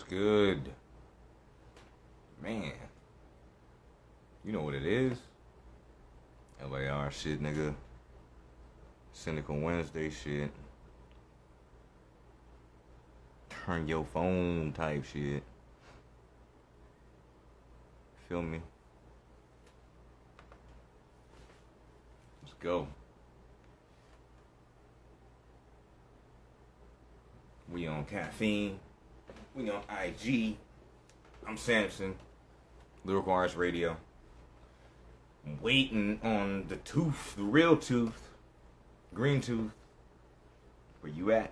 Good. Man, you know what it is? LAR shit, nigga. Cynical Wednesday shit. Turn your phone type shit. Feel me? Let's go. We on caffeine. We on IG. I'm Samson. Lyrical Arts Radio. I'm waiting on the tooth, the real tooth, green tooth. Where you at?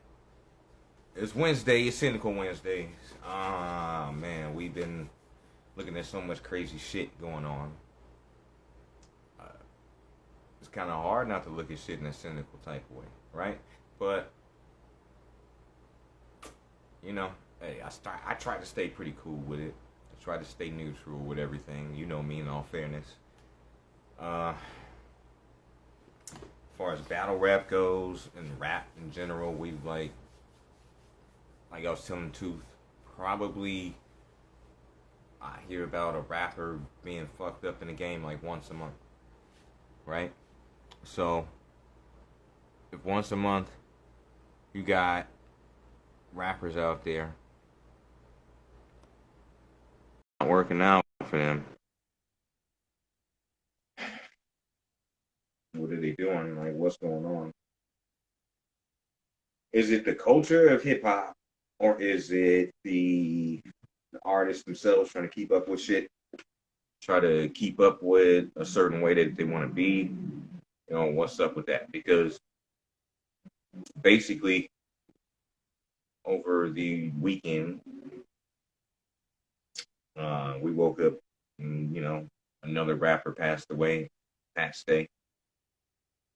It's Wednesday. It's Cynical Wednesdays. Ah, man, we've been looking at so much crazy shit going on. It's kind of hard not to look at shit in a cynical type of way, right? But you know, hey, I try to stay pretty cool with it. I try to stay neutral with everything. You know me, in all fairness. As far as battle rap goes and rap in general, we've like I was telling Tooth, probably I hear about a rapper being fucked up in the game like once a month, right? So if once a month you got rappers out there not working out for them, what are they doing? Like, what's going on? Is it the culture of hip hop, or is it the artists themselves trying to keep up with shit? Try to keep up with a certain way that they want to be. You know, what's up with that? Because basically, over the weekend, we woke up and, another rapper passed away, Pat Stay.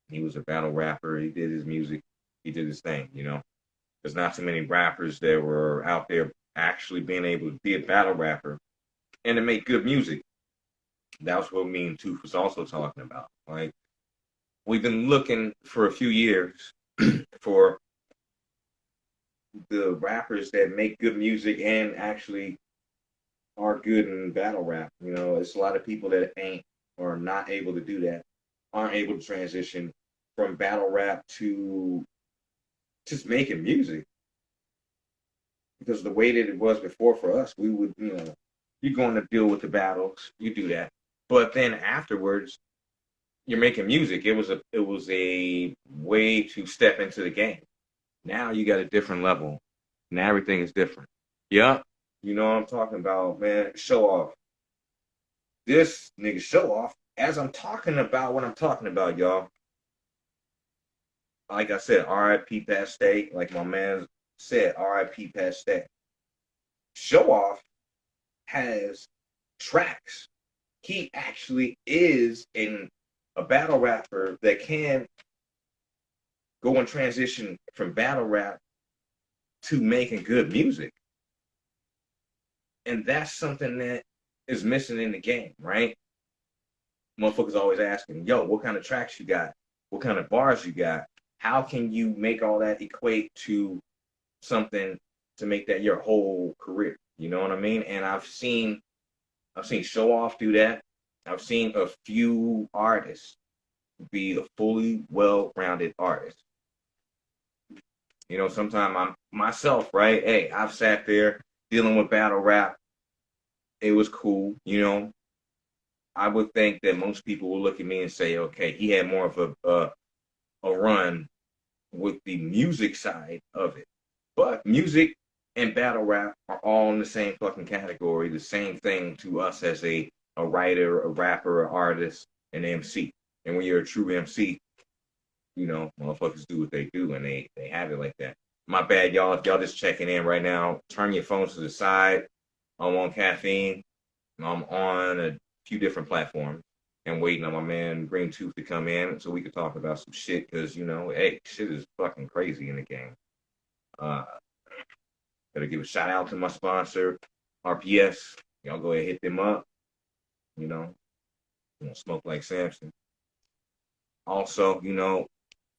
He was a battle rapper. He did his music. He did his thing, There's not too many rappers that were out there actually being able to be a battle rapper and to make good music. That's what me and Tooth was also talking about. Like, we've been looking for a few years for the rappers that make good music and actually are good in battle rap. It's a lot of people that ain't or not able to do that, aren't able to transition from battle rap to just making music. Because the way that it was before for us, we would, you're going to deal with the battles, you do that. But then afterwards, you're making music. It was a way to step into the game. Now you got a different level. Now everything is different. Yeah. You know what I'm talking about, man. Show off. This nigga Show Off, as I'm talking about what I'm talking about, y'all. Like I said, R.I.P. Pat Stay. Like my man said, R.I.P. Pat Stay. Show Off has tracks. He actually is a battle rapper that can go and transition from battle rap to making good music. And that's something that is missing in the game, right? Motherfuckers always asking, yo, what kind of tracks you got? What kind of bars you got? How can you make all that equate to something to make that your whole career? You know what I mean? And I've seen Show Off do that. I've seen a few artists be a fully well-rounded artist. Sometimes I'm myself, right? Hey, I've sat there dealing with battle rap. It was cool, I would think that most people will look at me and say, okay, he had more of a run with the music side of it. But music and battle rap are all in the same fucking category, the same thing to us as a writer, a rapper, an artist, an MC. And when you're a true MC, motherfuckers do what they do, and they have it like that. My bad, y'all. If y'all just checking in right now, turn your phones to the side. I'm on caffeine. I'm on a few different platforms and waiting on my man Green Tooth to come in so we could talk about some shit because, hey, shit is fucking crazy in the game. Gotta give a shout out to my sponsor, RPS. Y'all go ahead and hit them up. Smoke like Samson. Also,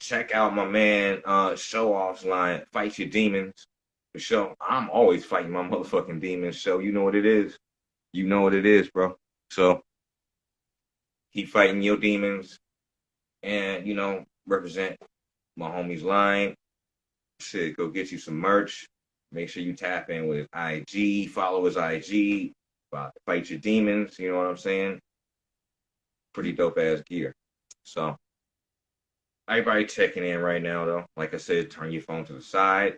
check out my man Show Off's line, Fight Your Demons. the show. I'm always fighting my motherfucking demons. Show, you know what it is. You know what it is, bro. So keep fighting your demons, and represent my homie's line. Shit, go get you some merch. Make sure you tap in with IG, follow his IG, fight your demons. You know what I'm saying? Pretty dope ass gear. So everybody checking in right now, though. Like I said, turn your phone to the side.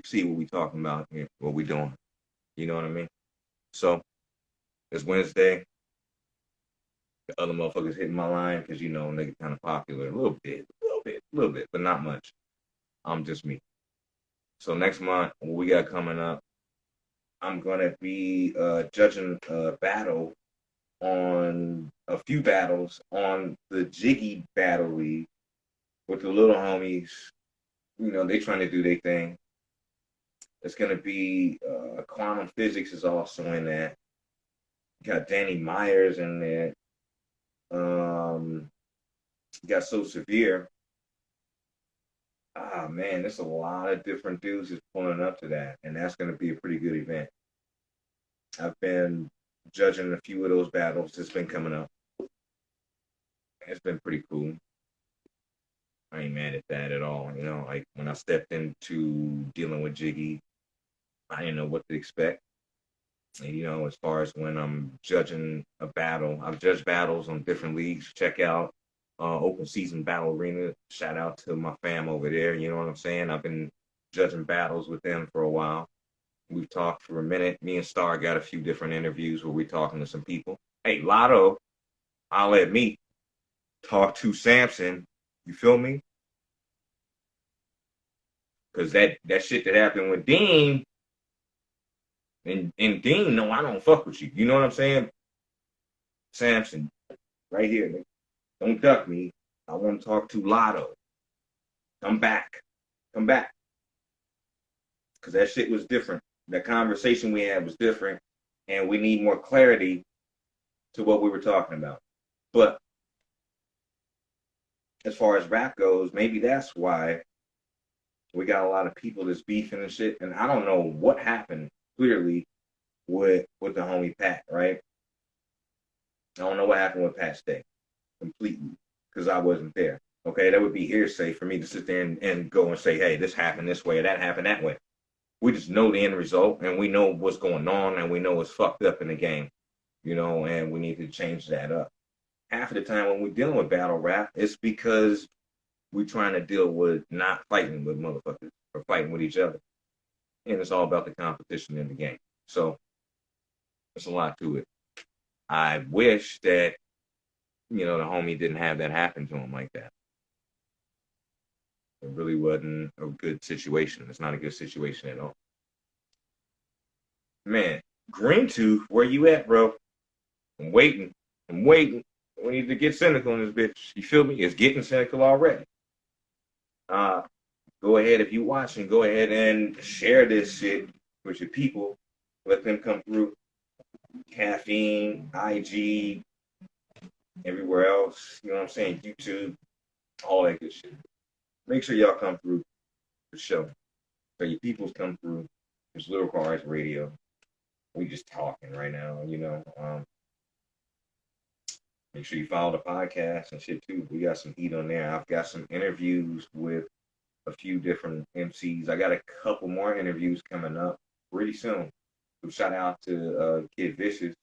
See what we talking about here, what we doing. You know what I mean? So it's Wednesday. The other motherfuckers hitting my line because nigga kind of popular a little bit, but not much. I'm just me. So next month, what we got coming up, I'm gonna be judging a battle on a few battles on the Jiggy Battle League with the little homies. They trying to do their thing. It's gonna be quantum physics is also in that. Got Danny Myers in there. Got So Severe. Ah man, there's a lot of different dudes that's pulling up to that, and that's gonna be a pretty good event. I've been judging a few of those battles that's been coming up. It's been pretty cool. I ain't mad at that at all. Like when I stepped into dealing with Jiggy, I didn't know what to expect. And, as far as when I'm judging a battle, I've judged battles on different leagues. Check out Open Season Battle Arena. Shout out to my fam over there. You know what I'm saying? I've been judging battles with them for a while. We've talked for a minute. Me and Star got a few different interviews where we're talking to some people. Hey, Lotto, I'll let me talk to Samson. You feel me? Because that shit that happened with Dean, and Dean, no, I don't fuck with you. You know what I'm saying? Samson, right here. Don't duck me. I want to talk to Lotto. Come back. Come back. Because that shit was different. That conversation we had was different. And we need more clarity to what we were talking about. But as far as rap goes, maybe that's why we got a lot of people that's beefing and shit. And I don't know what happened clearly with the homie Pat, right? I don't know what happened with Pat's day completely because I wasn't there. Okay, that would be hearsay for me to sit there and go and say, hey, this happened this way or that happened that way. We just know the end result and we know what's going on and we know what's fucked up in the game, and we need to change that up. Half of the time when we're dealing with battle rap, it's because we're trying to deal with not fighting with motherfuckers or fighting with each other. And it's all about the competition in the game. So there's a lot to it. I wish that, the homie didn't have that happen to him like that. It really wasn't a good situation. It's not a good situation at all. Man, Green Tooth, where you at, bro? I'm waiting. We need to get cynical in this bitch. You feel me? It's getting cynical already. Go ahead, if you watching, go ahead and share this shit with your people. Let them come through. Caffeine, IG, everywhere else. You know what I'm saying? YouTube, all that good shit. Make sure y'all come through the show. So your peoples come through. It's Lyrical Arts Radio. We just talking right now, Make sure you follow the podcast and shit too. We got some heat on there. I've got some interviews with a few different MCs. I got a couple more interviews coming up pretty soon. So shout out to Kid Vicious,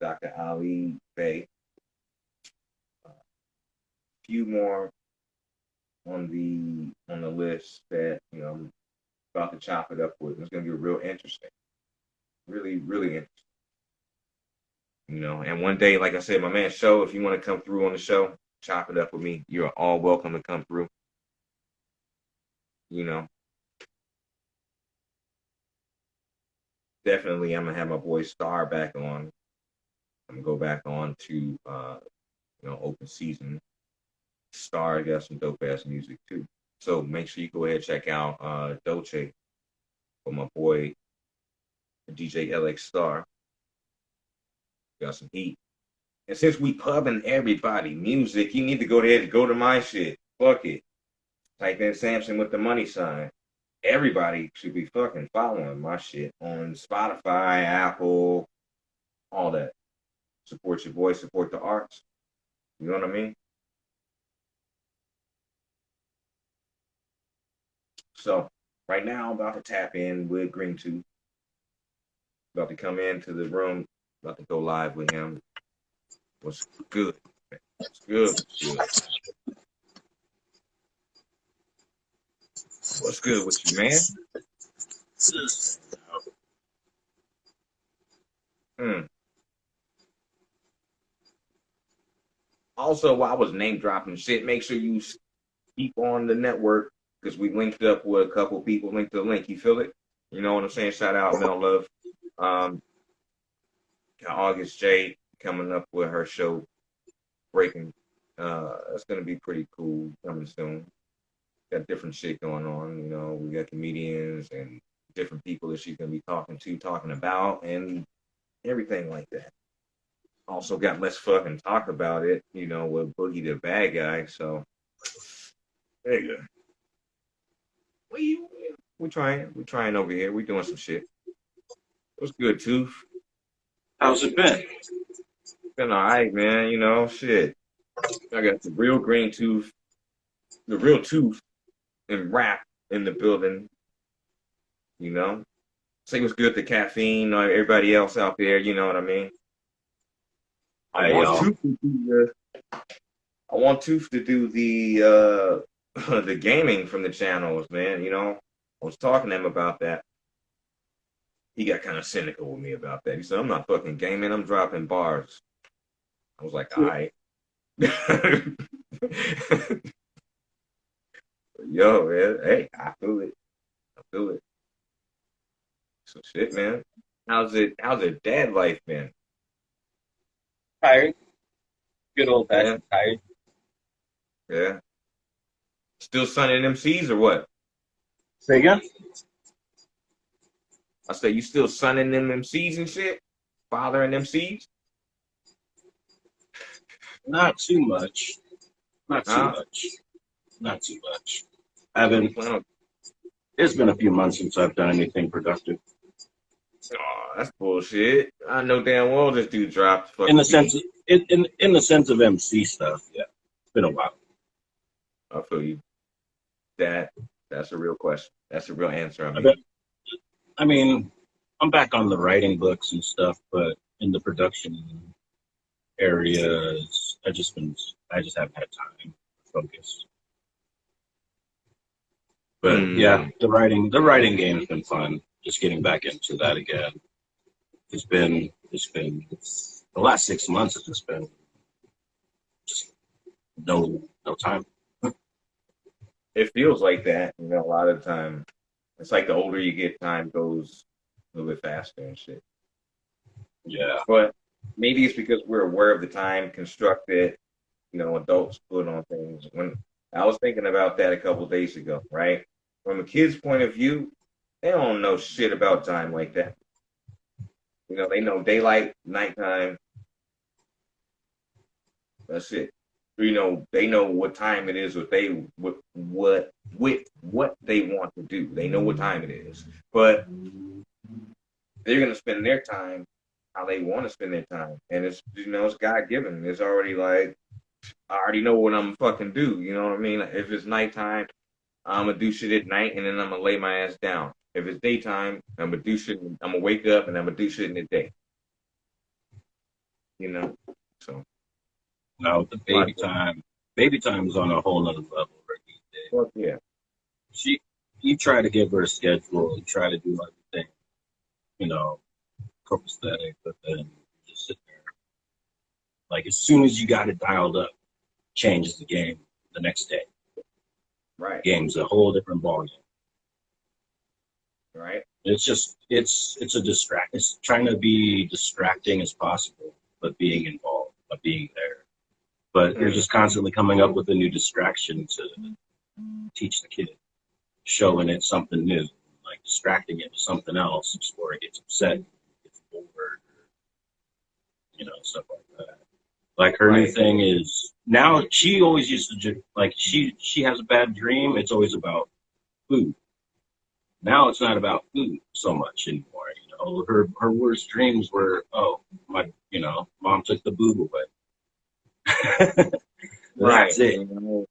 Dr. Ali Bay. A few more on the list that I'm about to chop it up with. It's gonna be real interesting. Really, really interesting. And one day, like I said, my man Show, if you want to come through on the show, chop it up with me. You're all welcome to come through. Definitely, I'm gonna have my boy Star back on. I'm gonna go back on to Open Season. Star got some dope ass music too. So make sure you go ahead and check out Dolce for my boy DJ LX Star. Got some heat. And since we pubbing everybody music, you need to go ahead and go to my shit. Fuck it. Type in Samson with the money sign. Everybody should be fucking following my shit on Spotify, Apple, all that. Support your voice, support the arts. You know what I mean? So right now I'm about to tap in with Green Tooth. About to come into the room. About to go live with him. What's good? What's good? What's good? What's good with you, man? Also, while I was name dropping shit, make sure you keep on the network because we linked up with a couple people. Linked the link. You feel it? You know what I'm saying? Shout out Mel Love. August J coming up with her show Breaking. That's gonna be pretty cool coming soon. Got different shit going on. You know, we got comedians and different people that she's gonna be talking about, and everything like that. Also got Let's Fucking Talk About It, you know, with Boogie the Bad Guy. So there you go. We trying over here. We doing some shit. What's good, Tooth? How's it been? Been all right, man. You know, shit. I got the real Green Tooth, the real Tooth, and rap in the building. You know, say what's good to Caffeine or everybody else out there. You know what I mean? I want Tooth to do the the gaming from the channels, man. You know, I was talking to him about that. He got kind of cynical with me about that. He said, "I'm not fucking gaming. I'm dropping bars." I was like, "All right." Yo, man. Hey, I feel it. I feel it. So shit, man. How's it dad life been? Tired. Good old Yeah, fashioned tired. yeah. Still sunning them seas or what? Say again? I said, you still sunning them MCs and shit? Fathering them seeds? Not too much. Not too Huh? much. Not too much. I haven't. Plan on- It's been a few months since I've done anything productive. Oh, that's bullshit. I know damn well this dude dropped fucking In the sense, beat. in the sense of MC stuff, yeah, it's been a while. I feel you. That's a real question. That's a real answer. I mean, I'm back on the writing books and stuff, but in the production areas, I just haven't had time to focus. But yeah, the writing game has been fun. Just getting back into that again. It's been the last 6 months has just been just no time. It feels like that, you know, a lot of the time. It's like the older you get, time goes a little bit faster and shit. Yeah. But maybe it's because we're aware of the time constructed, you know, adults put on things. When I was thinking about that a couple of days ago, right? From a kid's point of view, they don't know shit about time like that. You know, they know daylight, nighttime. That's it. You know, they know what time it is, what they what they want to do. They know what time it is, but they're gonna spend their time how they want to spend their time, and it's it's God given. It's already like I already know what I'm fucking do. You know what I mean? If it's nighttime, I'm gonna do shit at night, and then I'm gonna lay my ass down. If it's daytime, I'm gonna do shit. I'm gonna wake up, and I'm gonna do shit in the day. You know, so. Now with the baby time is on a whole nother level right these days. Fuck yeah. You try to give her a schedule, you try to do everything, copacetic, but then you just sit there. Like as soon as you got it dialed up, changes the game the next day. Right. Game's a whole different ballgame. Right. It's a distract. It's trying to be distracting as possible, but being involved, but being there. But you're just constantly coming up with a new distraction to teach the kid, showing it something new, like distracting it with something else before it gets upset, gets bored, or, stuff like that. Like her new Right. thing is now she always used to like she has a bad dream. It's always about food. Now it's not about food so much anymore. You know, her worst dreams were, oh, my, mom took the boob away. Right. That's it. You know,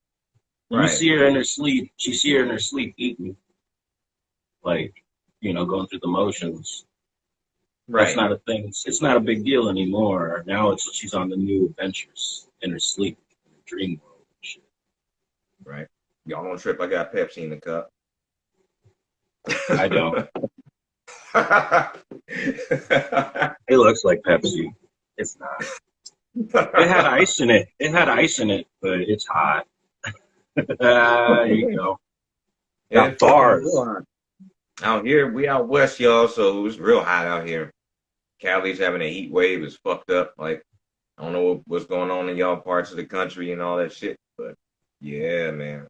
You right. see her in her sleep. You see her in her sleep eating, like, going through the motions. That's Right. not a thing. It's not a big deal anymore. Now she's on the new adventures in her sleep, in her dream world and shit. Right. Y'all don't trip. I got Pepsi in the cup. I don't. It looks like Pepsi. It's not. It had ice in it. It had ice in it, but it's hot. There you go. It Got fucking bars. real hot. Out here, we out west, y'all, so it was real hot out here. Cali's having a heat wave. It's fucked up. Like, I don't know what's going on in y'all parts of the country and all that shit, but yeah, man.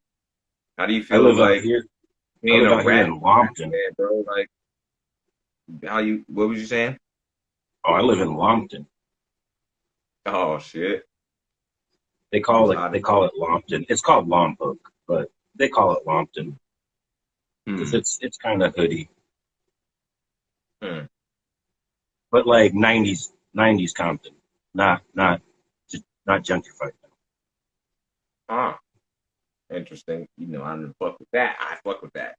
How do you I feel live out like here. I being live a out here rap in Lompton. fan, bro? Like, what was you saying? Oh, I live in Lompton. Oh, shit. They It was call it hot they as call it Lompton. It's called Lompoc, but they call it Lompton because hmm. it's kind of hoodie, Hmm. but like '90s Compton, not not gentrified. Ah, interesting. You know, I didn't fuck with that. I fuck with that.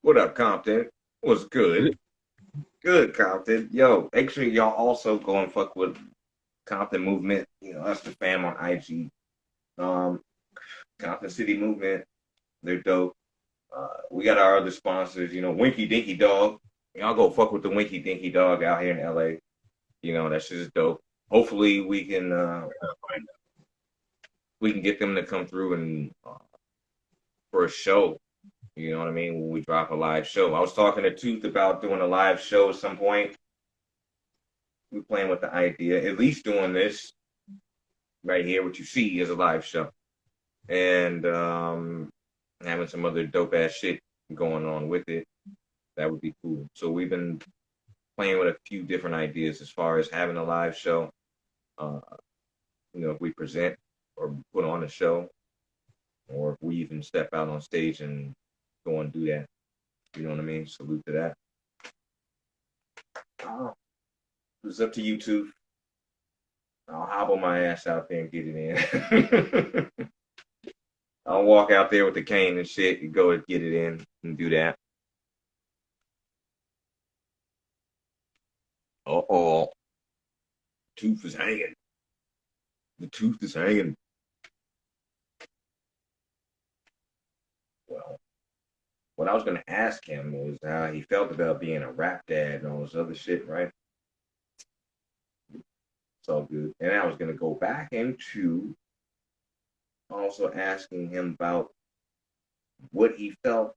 What up, Compton? What's good? Good, Compton. Yo, make sure y'all also go and fuck with Compton Movement. You know, that's the fam on IG. Um, Compton City Movement. They're dope. We got our other sponsors. You know, Winky Dinky Dog. Y'all go fuck with the Winky Dinky Dog out here in LA. You know, that shit is dope. Hopefully, we can get them to come through and for a show. You know what I mean? When we drop a live show, I was talking to Tooth about doing a live show at some point. We're playing with the idea, at least doing this right here. What you see is a live show, and having some other dope ass shit going on with it. That would be cool. So we've been playing with a few different ideas as far as having a live show. Uh, you know, if we present or put on a show, or if we even step out on stage and go and do that. You know what I mean? Salute to that. It's up to you two. I'll hobble my ass out there and get it in. I'll walk out there with the cane and shit and go and get it in and do that. Uh-oh. Tooth is hanging. The tooth is hanging. Well, what I was going to ask him was how he felt about being a rap dad and all this other shit, right? It's all good. And I was going to go back into also asking him about what he felt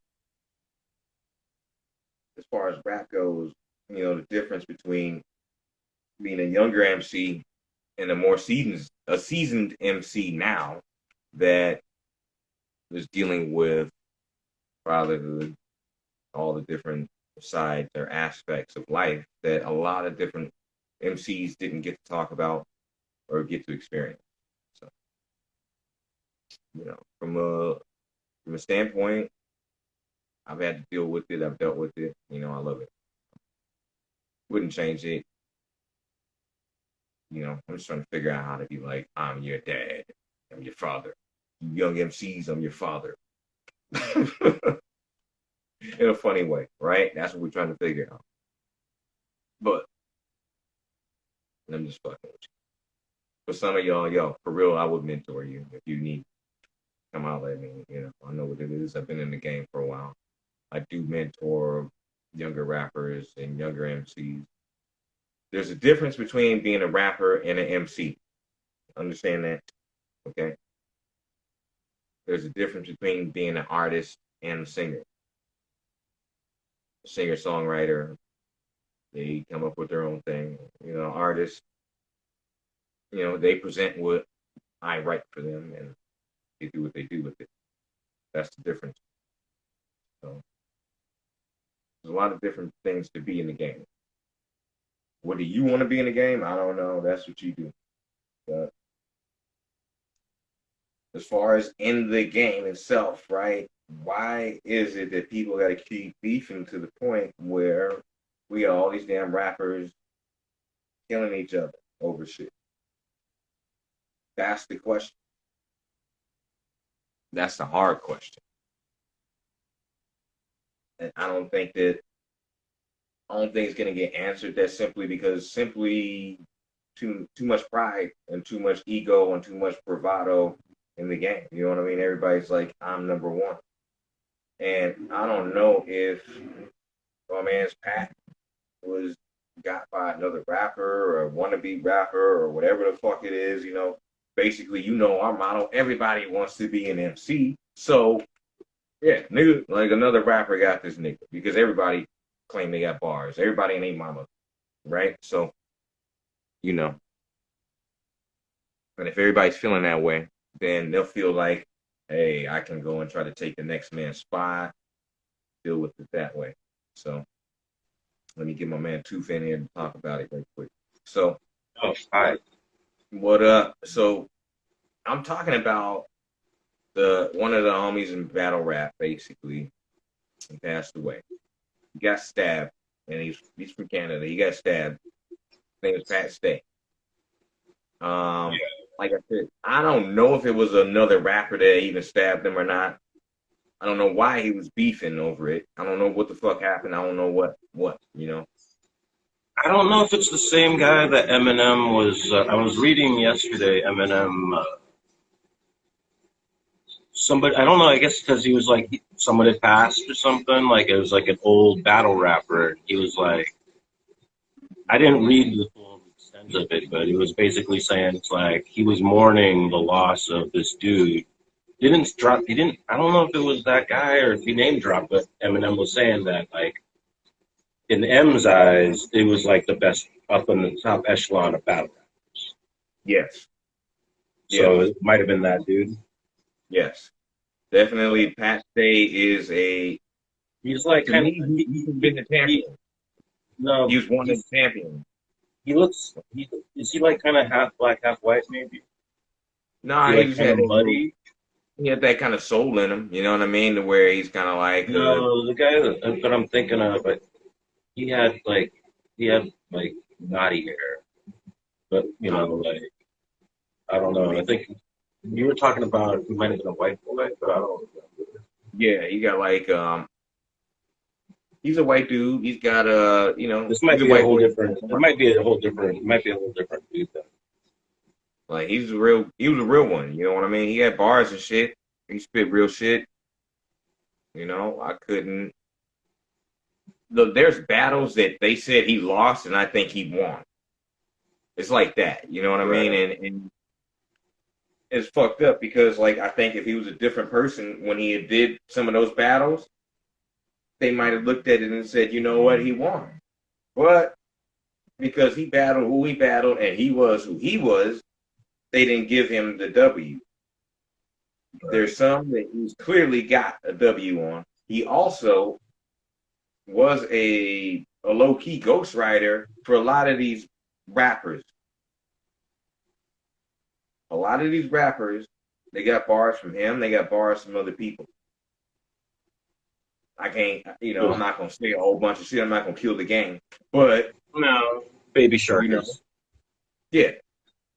as far as rap goes, you know, the difference between being a younger MC and a seasoned MC now that is dealing with fatherhood, all the different sides or aspects of life that a lot of different MCs didn't get to talk about or get to experience. So, you know, from a standpoint, I've had to deal with it. I've dealt with it. You know, I love it. Wouldn't change it. You know, I'm just trying to figure out how to be like, I'm your dad. I'm your father. You young MCs, I'm your father. In a funny way, right? That's what we're trying to figure out. But I'm just fucking with you. For some of y'all, yo, for real, I would mentor you if you need. Come out at me. You know, I know what it is. I've been in the game for a while. I do mentor younger rappers and younger MCs. There's a difference between being a rapper and an MC. Understand that? Okay. There's a difference between being an artist and a singer. A singer songwriter, they come up with their own thing. You know, artists, you know, they present what I write for them and they do what they do with it. That's the difference. So there's a lot of different things to be in the game. What do you want to be in the game? I don't know. That's what you do. But as far as in the game itself, right? Why is it that people got to keep beefing to the point where we got all these damn rappers killing each other over shit? That's the question. That's the hard question. And I don't think it's gonna get answered that simply because simply too much pride and too much ego and too much bravado in the game. You know what I mean? Everybody's like, I'm number one. And I don't know if my man's Pat was got by another rapper or wannabe rapper or whatever the fuck it is, you know. Basically, you know our motto, everybody wants to be an MC. So yeah, nigga, like another rapper got this nigga because everybody claim they got bars. Everybody ain't mama, right? So, you know, and if everybody's feeling that way, then they'll feel like, hey, I can go and try to take the next man's spot, deal with it that way. So let me get my man Tooth in here and talk about it right quick. So, Oh, hi. what up? So I'm talking about the one of the homies in battle rap, basically. He passed away. He got stabbed, and he's from Canada. He got stabbed. His name is Pat Stay. Um, like I said, I don't know if it was another rapper that even stabbed him or not. I don't know why he was beefing over it. I don't know what the fuck happened. I don't know what, you know. I don't know if it's the same guy that Eminem was. I was reading yesterday. Eminem, somebody. I don't know. I guess because he was like someone had passed or something. Like it was like an old battle rapper. He was like, I didn't read the full extent of it, but it was basically saying it's like he was mourning the loss of this dude. Didn't drop. He didn't. I don't know if it was that guy or if he name dropped, but Eminem was saying that like in M's eyes, it was like the best up in the top echelon of battle rappers. Yes. So Yes. it might have been that dude. Yes. Definitely Pat Stay is a He's like to kind me, of he's been the champion. no, He was one of the champions. he looks. Is he like kind of half black, half white? Maybe. Is he Nah, he like just kind had of that little, muddy? he had that kind of soul in him, you know what I mean? To where he's kind of like No, the guy that I'm thinking of, but he had like knotty hair, but like I don't know. I think you were talking about he might have been a white boy, but I don't know. yeah, he got like he's a white dude. He's got you know, This might he's a be a white whole boy. different. It might be a whole different. It might be a whole different dude. Then. Like he was a real one. You know what I mean? He had bars and shit. He spit real shit. You know, I couldn't. Look, there's battles that they said he lost, and I think he won. It's like that. You know what I mean? Right. And it's fucked up because, like, I think if he was a different person when he did some of those battles, they might have looked at it and said, you know what, he won. But because he battled who he battled and he was who he was, they didn't give him the W. There's some that he's clearly got a W on. He also was a low key ghostwriter for a lot of these rappers. A lot of these rappers, they got bars from him. They got bars from other people. I can't, you know, I'm not gonna say a whole bunch of shit. I'm not gonna kill the game, but No, baby sharkers. you know, yeah,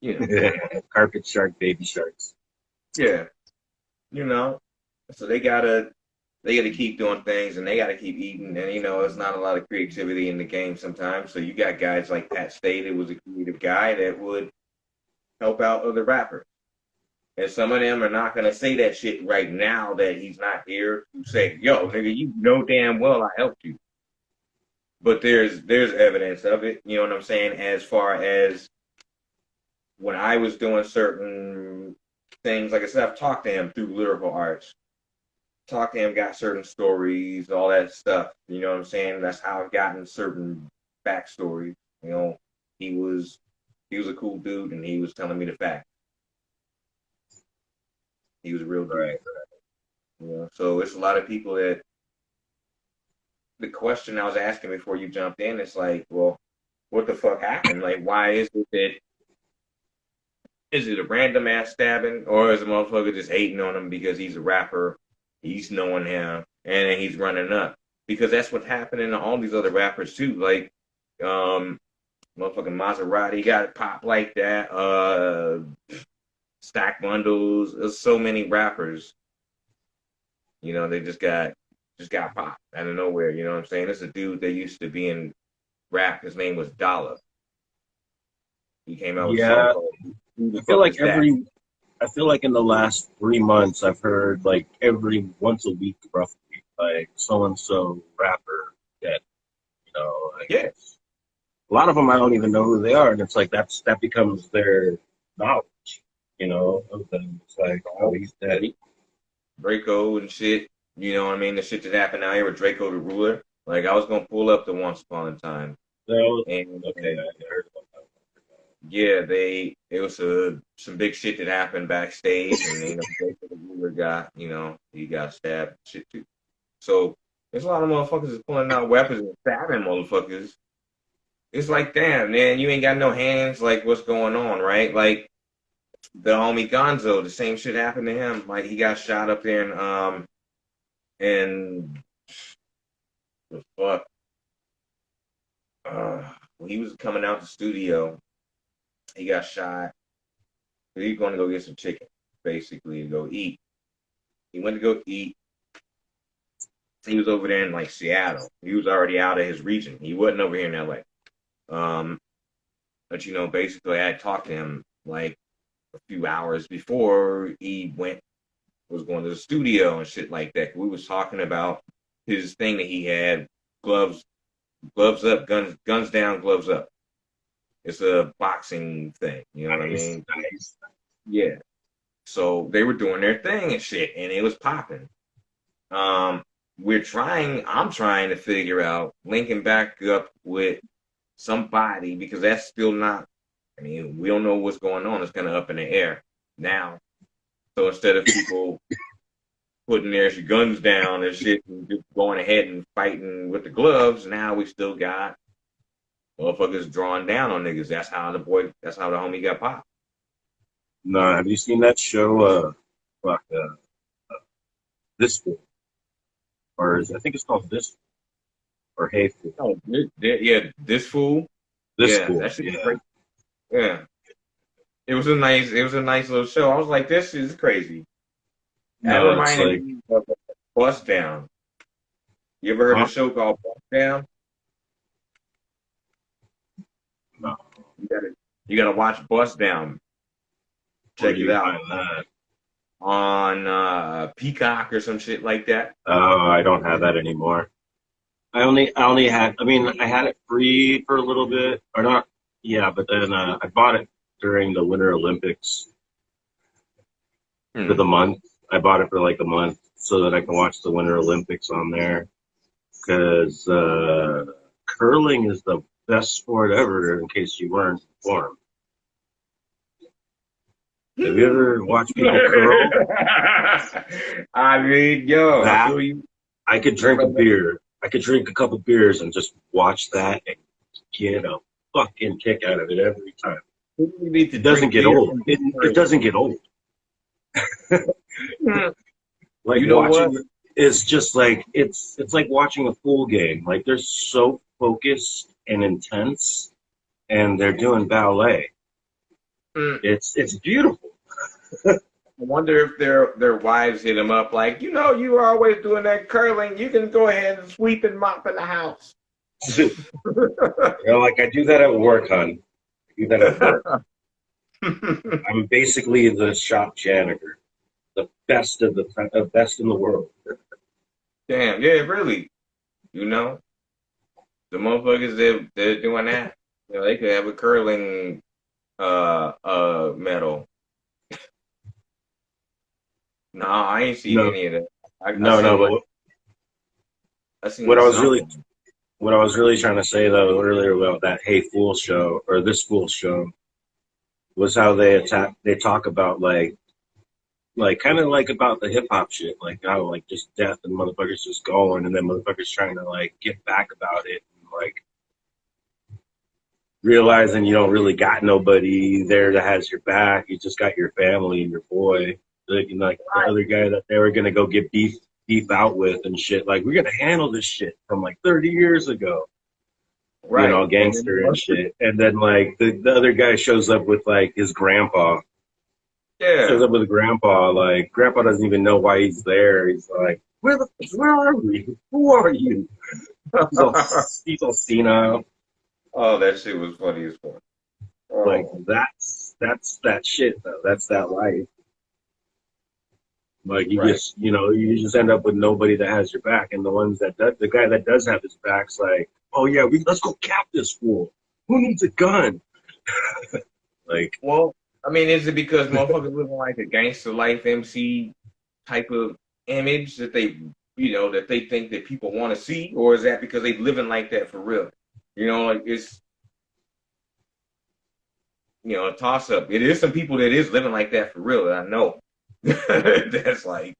you know, Carpet shark, baby sharks. yeah, you know. So they gotta keep doing things and they gotta keep eating. And you know, it's not a lot of creativity in the game sometimes. So you got guys like Pat Stay that was a creative guy that would help out other rappers. And some of them are not gonna say that shit right now that he's not here to say, yo, nigga, you know damn well I helped you. But there's evidence of it, you know what I'm saying, as far as when I was doing certain things, like I said, I've talked to him through lyrical arts. Talked to him, got certain stories, all that stuff. You know what I'm saying? That's how I've gotten certain backstories. You know, he was a cool dude and he was telling me the facts. He was a real dude. Right. You know, so it's a lot of people that the question I was asking before you jumped in is like, well, what the fuck happened? Like, why is it that Is it a random ass stabbing, or is a motherfucker just hating on him because he's a rapper, he's knowing him, and then he's running up? Because that's what's happening to all these other rappers too. Like, motherfucking Maserati got it popped like that. Stack Bundles. There's so many rappers. You know, they just got popped out of nowhere. You know what I'm saying? There's a dude that used to be in rap. His name was Dollar. He came out with a song called Who the I feel Fuck like Is That? I feel like in the last 3 months, I've heard like every once a week, roughly, like so and so rapper that like, Yeah. a lot of them I don't even know who they are, and it's like that becomes their knowledge, of them. It's like, oh, he's dead. Draco and shit. You know what I mean? The shit that happened out here with Draco the Ruler. Like, I was gonna pull up the Once Upon a Time. And Okay, I heard about that. yeah, it was some big shit that happened backstage, and Draco the Ruler he got stabbed and shit too. So there's a lot of motherfuckers that's pulling out weapons and stabbing motherfuckers. It's like, damn, man, you ain't got no hands. Like, what's going on, right? Like, the homie Gonzo, the same shit happened to him. Like, he got shot up there in the fuck. When he was coming out the studio, he got shot. He was going to go get some chicken, basically, and go eat. He went to go eat. He was over there in like Seattle. He was already out of his region. He wasn't over here in LA. But basically, I had talked to him like a few hours before he was going to the studio and shit like that. We was talking about his thing that he had, gloves up, guns down, gloves up. It's a boxing thing, you know what I mean? Nice. Yeah. So they were doing their thing and shit, and it was popping. I'm trying to figure out linking back up with somebody, because that's still not, we don't know what's going on. It's kind of up in the air now. So instead of people putting their guns down and shit and just going ahead and fighting with the gloves, now we still got motherfuckers drawing down on niggas. That's how the homie got popped. No, have you seen that show? This Fool, I think it's called This or Hey Fool. Oh, yeah, This Fool. This yeah, Fool. That shit was great. Yeah, it was a nice little show. I was like, this is crazy. That reminded me of Bust Down. You ever heard of a show called Bust Down? No. You gotta watch Bust Down. Check it out on Peacock or some shit like that. Oh, I don't have that anymore. I only had. I had it free for a little bit, or not. Yeah, but then I bought it during the Winter Olympics for the month. I bought it for like a month so that I can watch the Winter Olympics on there, because curling is the best sport ever, in case you weren't informed. Have you ever watched people curl? I feel you. I could drink a beer. I could drink a couple beers and just watch that and get a fucking kick out of it every time. It doesn't get old. It doesn't get old. Like, watching, it's just like it's like watching a pool game. Like, they're so focused and intense, and they're doing ballet. It's beautiful. I wonder if their wives hit them up like, you are always doing that curling. You can go ahead and sweep and mop in the house. Like, I do that at work, hon. I do that at work. I'm basically the shop janitor, the best in the world. Damn, yeah, really. The motherfuckers they're doing that. They could have a curling medal. No, I ain't seen any of that. What I was really trying to say though earlier about that Hey Fool show or This Fool show was how they talk about like kind of like about the hip hop shit, like how like just death and motherfuckers just going, and then motherfuckers trying to like get back about it, and like realizing you don't really got nobody there that has your back. You just got your family and your boy. Like the other guy that they were gonna go get beef out with and shit. Like, we're gonna handle this shit from like 30 years ago. You Right. know, And then gangster and shit. And then like the other guy shows up with like his grandpa. Shows yeah. up with grandpa. Like, grandpa doesn't even know why he's there. He's like, where are we? Who are you? He's all senile. Oh, that shit was funny as fuck. Like, Oh, that's that shit though. That's that life. Like, right. you just end up with nobody that has your back, and the ones the guy that does have his back's like, oh yeah, let's go cap this fool. Who needs a gun? Like, Well, I mean, is it because motherfuckers living like a gangster life MC type of image that that they think that people want to see, or is that because they living like that for real? Like it's a toss up. It is some people that is living like that for real. That I know. That's like,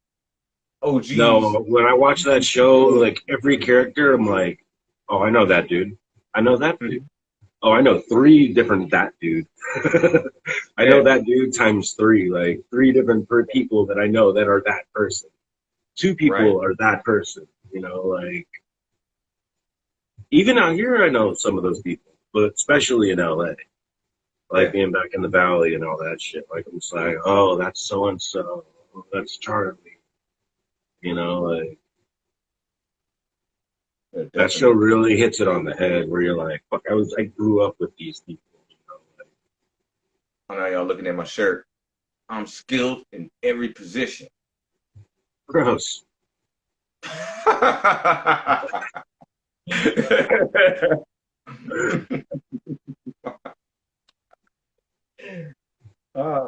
oh geez, no, when I watch that show, like every character, I'm like, oh, I know that dude. I know that dude. Oh, I know three different that dude. I know yeah, that dude times three, like three different people that I know that are that person. Two right, people are that person, like even out here, I know some of those people, but especially in LA, like yeah. being back in the valley and all that shit. Like, I'm just like, oh, that's so and so, that's Charlie, like Yeah, that show definitely. really hits it on the head where you're like, fuck, I grew up with these people, like, I know y'all looking at my shirt. I'm skilled in every position. gross. uh,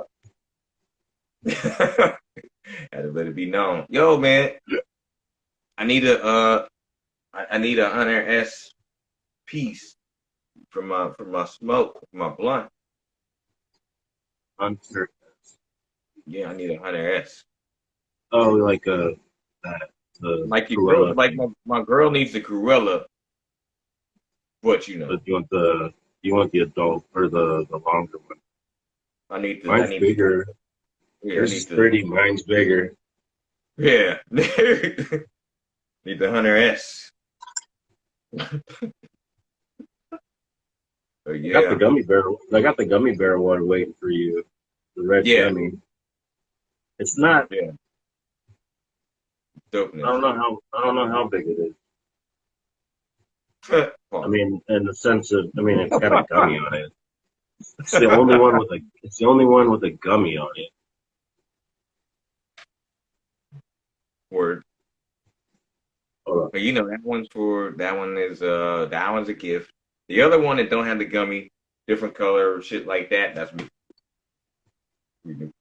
had to let it be known. Yo, man, I need I need a Hunter S piece for my smoke, my blunt. Hunter. Yeah, I need a Hunter S. Oh, like that the Like your girl, Cruella like thing. my girl needs the Cruella, but But you want the adult or the longer one. I Mine's need the bigger. yeah, I Yours need is the 30. Mine's bigger. yeah, need the Hunter S. So I got the yeah, gummy bear. I got the gummy bear one waiting for you. The red yeah, gummy. It's not. yeah, I dopeness. don't know how. I don't know how big it is. I Pause. mean, in the sense of, I mean, it's got a gummy on it. It's the only one with a. It's the only one with a gummy on it. Word. Hold on. But that one's a gift. The other one that don't have the gummy, different color, shit like that. That's me. The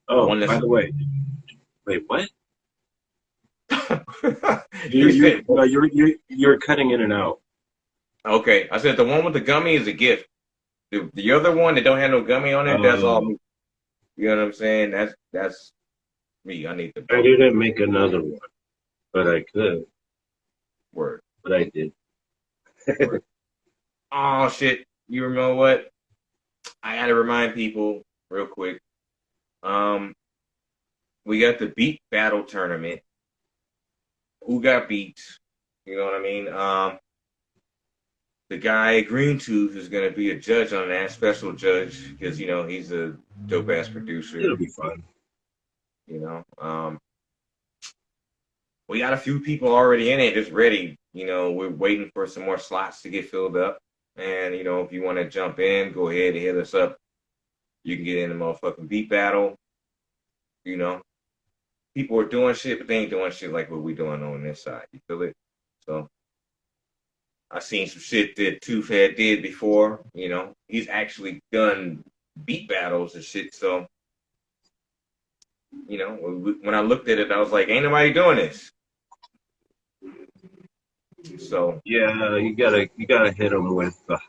Oh, one by that's the way, wait, what? you said No, you're cutting in and out. okay. I said the one with the gummy is a gift. The other one that don't have no gummy on it, that's all Oh, me. You know what I'm saying? That's me. I need the I both. didn't make another one, but I could, Word. but I did. Word. Oh shit. You remember what? I gotta remind people real quick. Um, we got the beat battle tournament. Who got beat? You know what I mean? The guy Green Tooth is gonna be a judge on that, special judge, because he's a dope ass producer. It'll be fun. You know, we got a few people already in it, just ready. We're waiting for some more slots to get filled up. And if you want to jump in, go ahead and hit us up. You can get in the motherfucking beat battle. You know, people are doing shit, but they ain't doing shit like what we doing on this side. You feel it? So I seen some shit that Tooth had did before. He's actually done beat battles and shit. So when I looked at it, I was like, ain't nobody doing this. So Yeah, you gotta hit them with the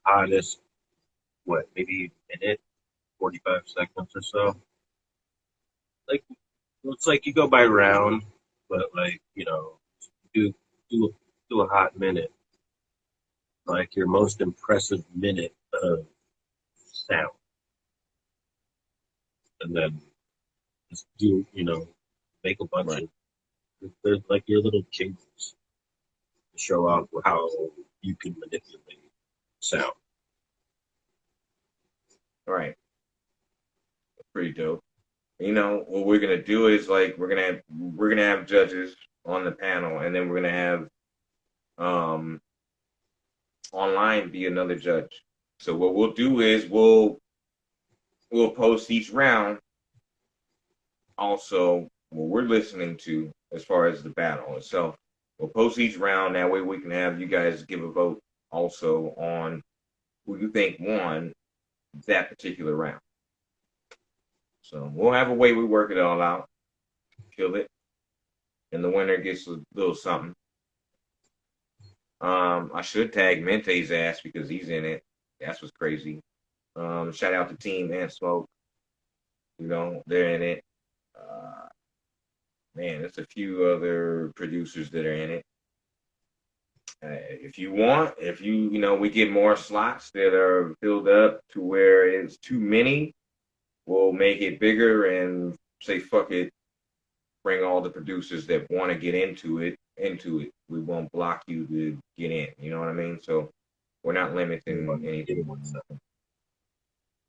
hottest, what, maybe a minute, 45 seconds or so. Like, it's like you go by round, but like, do do do a hot minute. like your most impressive minute of sound, and then just do, make a bunch Right. of, there's like your little jingles to show off how you can manipulate sound. Right. Pretty dope. What we're gonna do is like we're gonna have judges on the panel, and then we're gonna have um online be another judge. So what we'll do is we'll post each round also what we're listening to as far as the battle itself. We'll post each round, that way we can have you guys give a vote also on who you think won that particular round. So we'll have a way we work it all out, kill it, and the winner gets a little something. I should tag Mente's ass because he's in it. That's what's crazy. Shout out to Team and Smoke. They're in it. Man, there's a few other producers that are in it. If you want, we get more slots that are filled up to where it's too many, we'll make it bigger and say, fuck it, bring all the producers that want to get into it. We won't block you to get in. You know what I mean? So we're not limiting anything.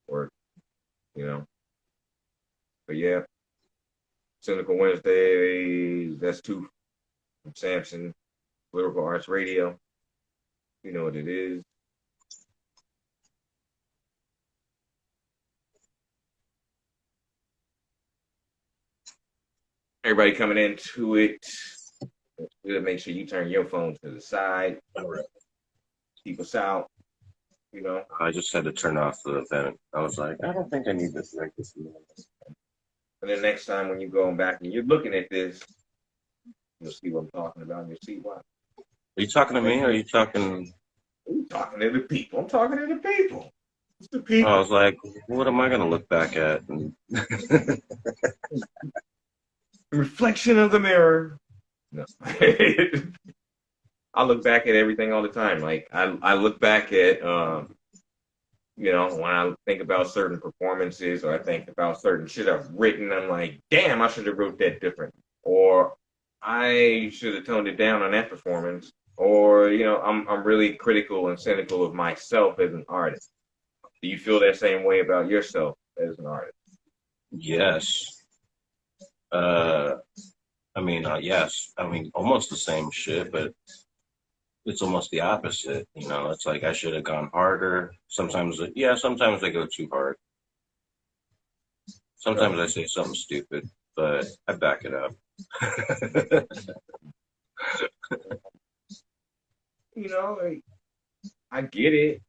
Or, But yeah, Cynical Wednesdays, that's two from Samson, Lyrical Arts Radio. You know what it is. Everybody coming into it. Make sure you turn your phone to the side. All right. Keep us out. I just had to turn off the event. I was like, I don't think I need this like this. And then next time when you go back and you're looking at this, you'll see what I'm talking about and you'll see why. Are you talking to me or are you talking? I'm talking to the people. I'm talking to the people. It's the people. I was like, what am I going to look back at? Reflection of the mirror. No. I look back at everything all the time. Like I look back at when I think about certain performances or I think about certain shit I've written, I'm like, damn, I should have wrote that different. Or I should have toned it down on that performance. Or, I'm really critical and cynical of myself as an artist. Do you feel that same way about yourself as an artist? Yes. Yes. Almost the same shit, but it's almost the opposite. It's like I should have gone harder. Sometimes I go too hard. Sometimes I say something stupid, but I back it up. I get it.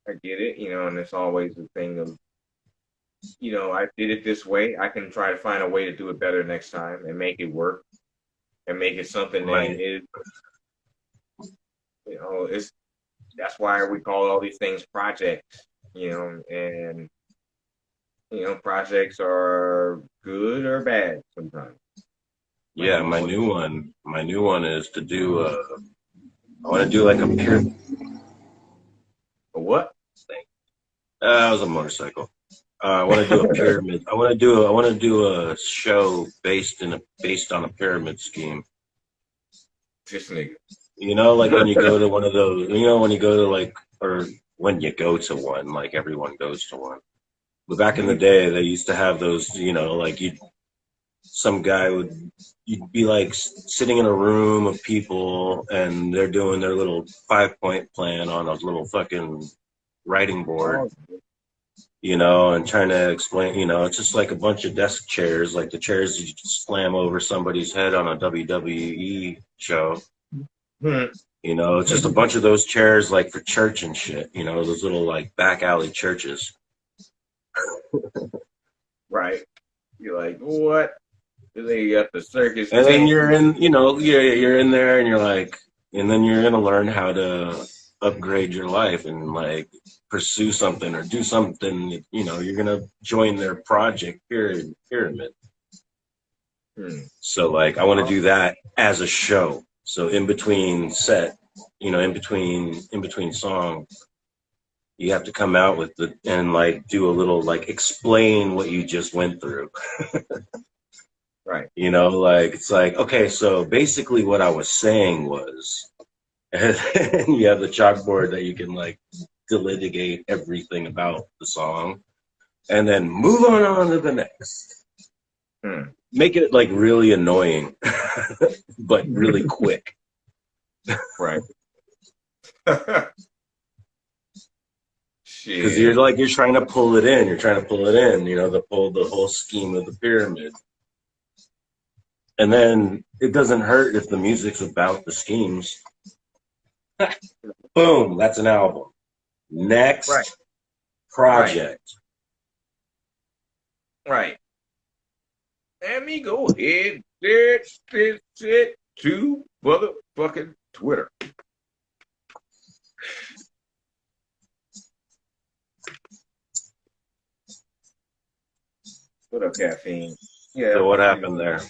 And it's always the thing of, I did it this way. I can try to find a way to do it better next time and make it work and make it something that is, that's why we call all these things projects, and, projects are good or bad sometimes. Yeah, my new one is to do I want to do like a pure. A what? It was a motorcycle. I want to do a pyramid. I want to do a show based on a pyramid scheme. This nigga. Like when you go to one of those. When you go to or when you go to one, like everyone goes to one. But back in the day, they used to have those. You'd be like sitting in a room of people, and they're doing their little 5-point plan on a little fucking writing board. And trying to explain, it's just like a bunch of desk chairs, like the chairs you slam over somebody's head on a WWE show. It's just a bunch of those chairs, like for church and shit, those little like back alley churches. Right. You're like, what? They got the circus. And then you're in, you're in there and you're like, and then you're going to learn how to upgrade your life and like pursue something or do something, you're going to join their project pyramid. So like, I want to do that as a show. So in between set, in between songs, you have to come out with and like do a little like explain what you just went through. Right. Like it's like, okay, so basically what I was saying was, and you have the chalkboard that you can like delineate everything about the song, and then move on to the next. Make it like really annoying, but really quick. Right. Because you're trying to pull it in. You're trying to pull it in, to pull the whole scheme of the pyramid. And then it doesn't hurt if the music's about the schemes. Boom, that's an album. Next project. Right. Let me go ahead and shit to motherfucking Twitter. What up, Caffeine? Yeah. So what happened there?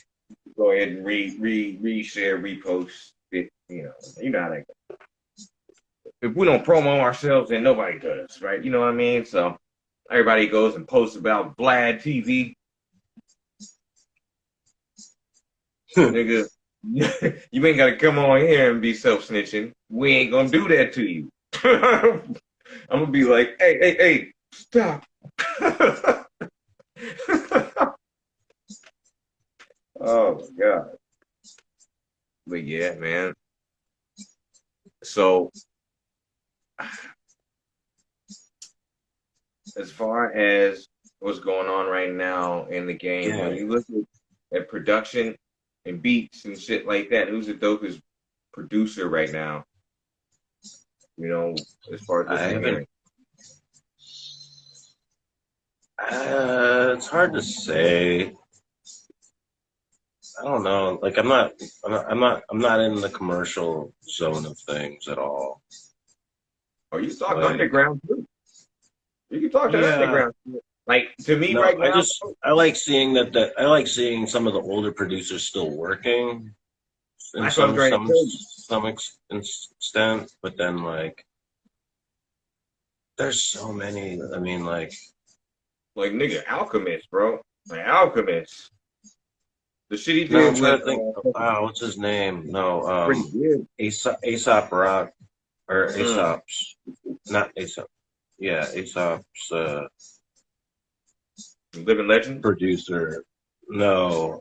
Go ahead and reshare, repost it. You know how that goes. If we don't promo ourselves, then nobody does, right? You know what I mean? So everybody goes and posts about Vlad TV. Nigga, you ain't gotta come on here and be self-snitching. We ain't gonna do that to you. I'm gonna be like, hey, stop. Oh my God. But yeah, man. So as far as what's going on right now in the game, when you look at production and beats and shit like that, who's the dopest producer right now? As far as what you're hearing. It's hard to say. I don't know. Like I'm not in the commercial zone of things at all. Oh, you talk underground too. You can talk to underground. Like to me right now, I like seeing that I like seeing some of the older producers still working in some extent, but then like there's so many. I mean, like nigga, Alchemist, bro. Like Alchemist. The shit he did. No, I'm trying to think. What's his name? No, Aesop Rock or Aesop's, not Aesop. Yeah, Aesop's Living Legend producer. No,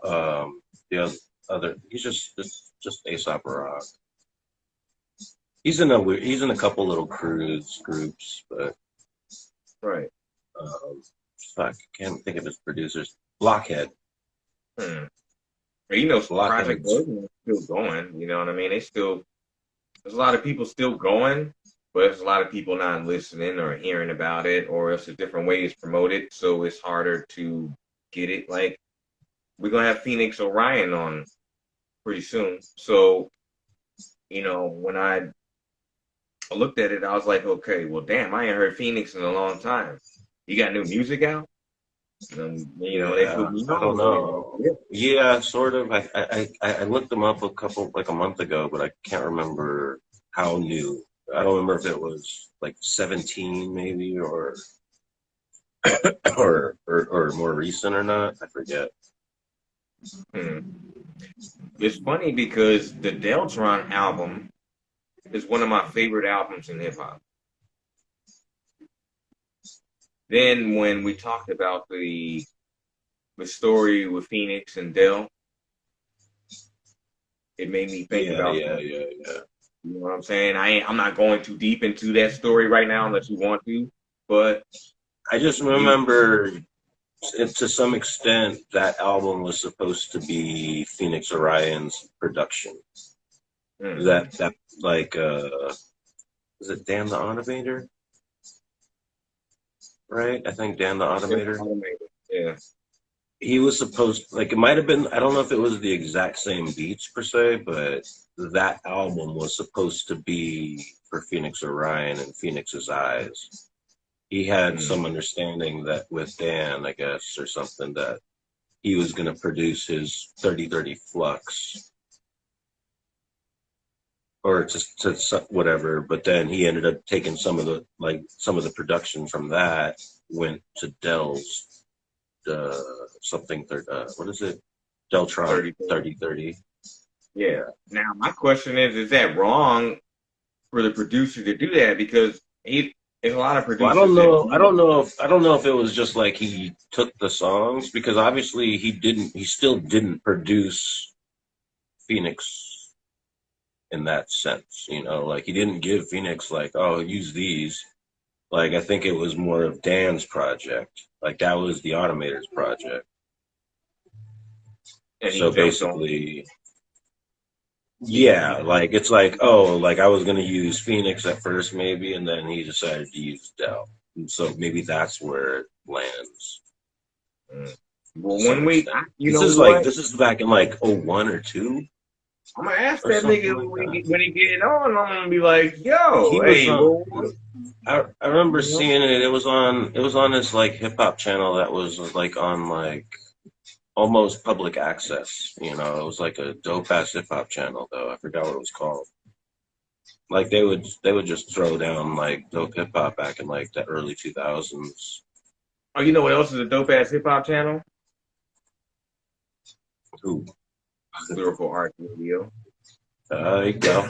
the other. He's just Aesop Rock. He's in a couple little groups, but right. Fuck, can't think of his producers. Blockhead. Project Burden is still going. You know what I mean? There's a lot of people still going, but there's a lot of people not listening or hearing about it, or it's a different way it's promoted, so it's harder to get it. Like, we're going to have Phoenix Orion on pretty soon. So, when I looked at it, I was like, okay, well, damn, I ain't heard Phoenix in a long time. You got new music out? They put me on. I don't know. Yeah, sort of. I looked them up a month ago, but I can't remember how new. I don't remember if it was like 17 maybe or or more recent or not. I forget. It's funny because the Deltron album is one of my favorite albums in hip hop. Then when we talked about the story with Phoenix and Dell, it made me think about yeah. You know what I'm saying? I'm not going too deep into that story right now unless you want to, but I just remember to some extent that album was supposed to be Phoenix Orion's production. That like is it Dan the Automator? Right? I think Dan the Automator. Yeah. He was supposed, like, it might have been, I don't know if it was the exact same beats per se, but that album was supposed to be for Phoenix Orion and Phoenix's Eyes. He had some understanding that with Dan, I guess, or something, that he was going to produce his 3030 Flux or to whatever. But then he ended up taking some of the production from that went to Dell's something what is it? Deltron 3030. Yeah. Now my question is that wrong for the producer to do that? Because there's a lot of Well, producers I don't know if it was just like he took the songs, because obviously he still didn't produce Phoenix in that sense, like he didn't give Phoenix like, oh, use these. Like, I think it was more of Dan's project. Like, that was the Automator's project. and he So jumped on. basically, yeah, like, it's like, oh, like, I was going to use Phoenix at first, maybe, and then he decided to use Dell. And so maybe that's where it lands Well, to some when extent. you know what? This is back in like '01 or 2 I'm gonna ask or that something nigga like that. when he get on. I'm gonna be like, yo, He was hey, on. boy, I remember you know? seeing it. It was on this like hip hop channel that was like on like almost public access. It was like a dope ass hip hop channel though. I forgot what it was called. Like they would just throw down like dope hip hop back in like the early 2000s. Oh, you know what else is a dope ass hip hop channel? Ooh, Lyrical Arts Radio. there you go.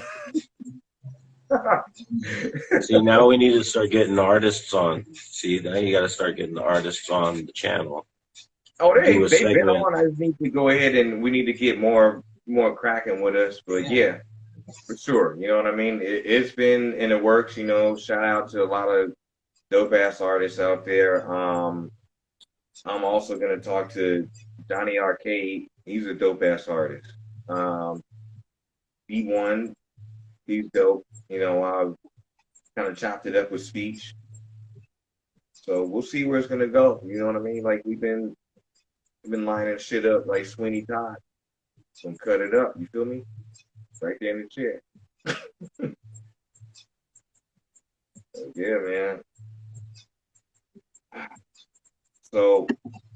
See, now we need to start getting artists on. See, now you got to start getting the artists on the channel. Oh, Do a they've been segment. on. I just need to go ahead and we need to get more cracking with us. But yeah, for sure. You know what I mean? It's been in the works. Shout out to a lot of dope ass artists out there. I'm also gonna talk to Johnny Arcade. He's a dope ass artist. B1, he's dope. I've kind of chopped it up with speech. So we'll see where it's gonna go. You know what I mean? Like we've been lining shit up like Sweeney Todd. Gonna cut it up. You feel me? Right there in the chair. Yeah, man. So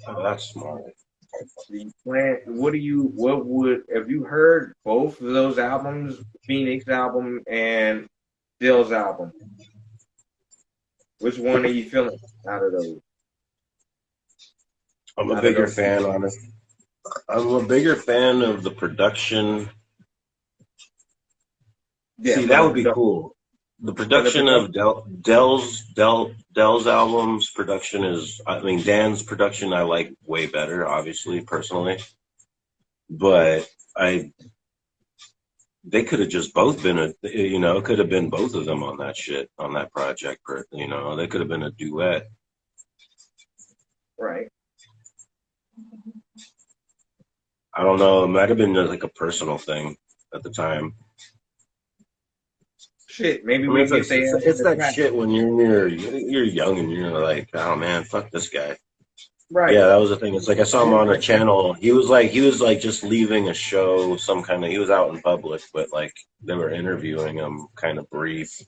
Oh, that's smart. the plan. Have you heard both of those albums, Phoenix album and Dill's album? Which one are you feeling out of those? I'm a Out of bigger those fan, honestly. I'm a bigger fan of the production. yeah, See, for that the would be production. cool. The For the production of production. Dell's albums production is, I mean, Dan's production I like way better, obviously, personally. But they could have just both been it could have been both of them on that shit, on that project. They could have been a duet. Right. I don't know. It might have been like a personal thing at the time. Shit, maybe I mean, we get their ass in it's the that track. shit when you're young and you're like, oh man, fuck this guy. Right. Yeah, that was the thing. It's like I saw him on a channel. He was like just leaving a show, he was out in public, but like they were interviewing him kind of brief.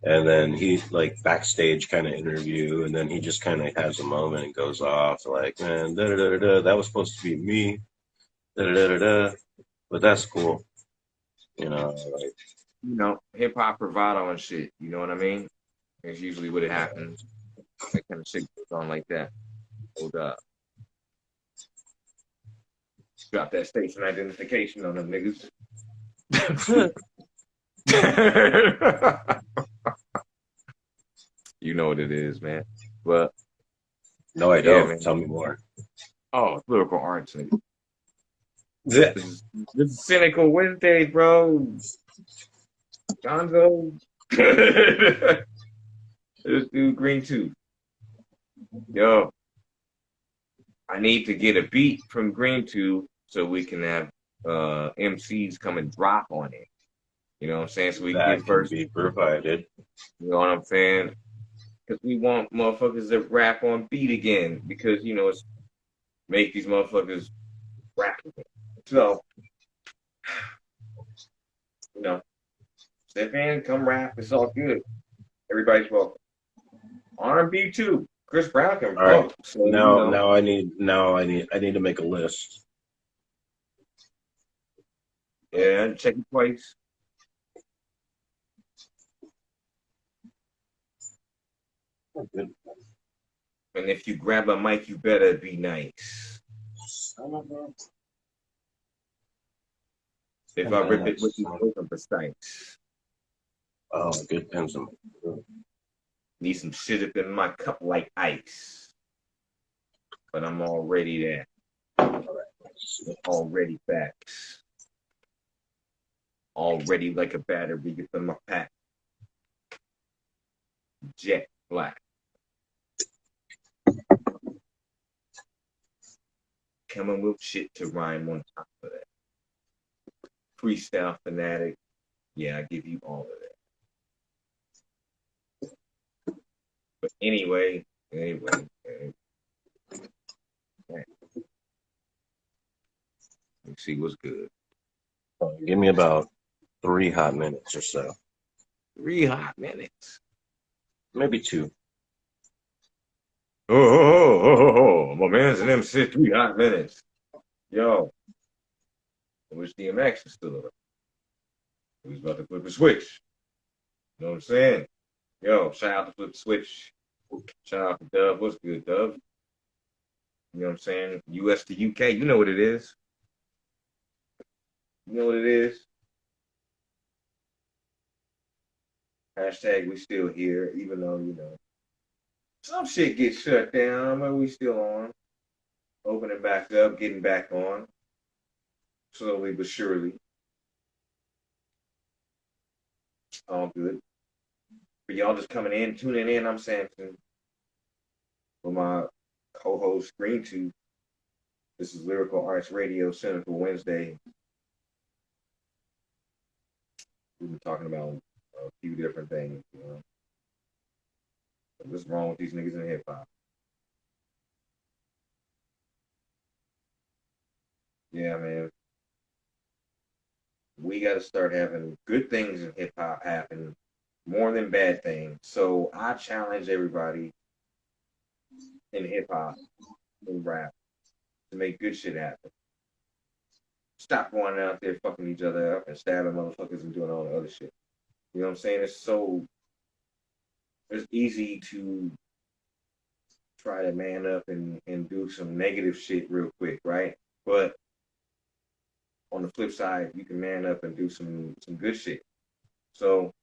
And then he like backstage kind of interview, and then he just kind of has a moment and goes off like, man, da da da da, that was supposed to be me, da da da da. But that's cool, like Hip hop bravado and shit. You know what I mean? That's usually what it happens. That kind of shit goes on like that. Hold up. Drop that station identification on them niggas. You know what it is, man. But no, I yeah, don't. man. Tell me more. Oh, it's lyrical arts, nigga. Yeah. This is cynical Wednesdays, bro. Gonzo. This dude Green Tooth. Yo, I need to get a beat from Green Tooth so we can have MCs come and drop on it. You know what I'm saying? So we can That get can first. be provided. You know what I'm saying? Because we want motherfuckers to rap on beat again. Because it's make these motherfuckers rap again. So step in, come rap. It's all good. Everybody's welcome. R&B too. Chris Brown can All right. vote. So Now I need to make a list. yeah, check it twice. Good. And if you grab a mic, you better be nice. If I rip it with you, open precise. Oh, good pencil. Need some shit up in my cup like ice. But I'm already there. Already facts. Already like a battery within my pack. Jet black. Coming with shit to rhyme on top of that. Freestyle fanatic. Yeah, I give you all of that. But anyway. Let's see what's good. Give me about 3 hot minutes or so. 3 hot minutes. Maybe 2. Oh. My man's an MC 3 hot minutes. Yo. I wish DMX was still up. He was about to flip a switch. You know what I'm saying? Yo, shout out to Flip the Switch. Shout out to Dub. What's good, Dub? You know what I'm saying? US to UK. You know what it is. You know what it is. Hashtag we still here, even though, you know, some shit gets shut down, but we still on. Opening back up, getting back on. Slowly but surely. All good. For y'all just coming in, tuning in, I'm Samson. For my co-host Green Tooth. This is Lyrical Arts Radio Center for Wednesday. We've been talking about a few different things, you know. What's wrong with these niggas in hip hop? Yeah, man. We got to start having good things in hip hop happen more than bad things. So I challenge everybody in hip hop and rap to make good shit happen. Stop going out there fucking each other up and stabbing motherfuckers and doing all the other shit. You know what I'm saying? It's easy to try to man up and do some negative shit real quick, right? But on the flip side, you can man up and do some good shit. So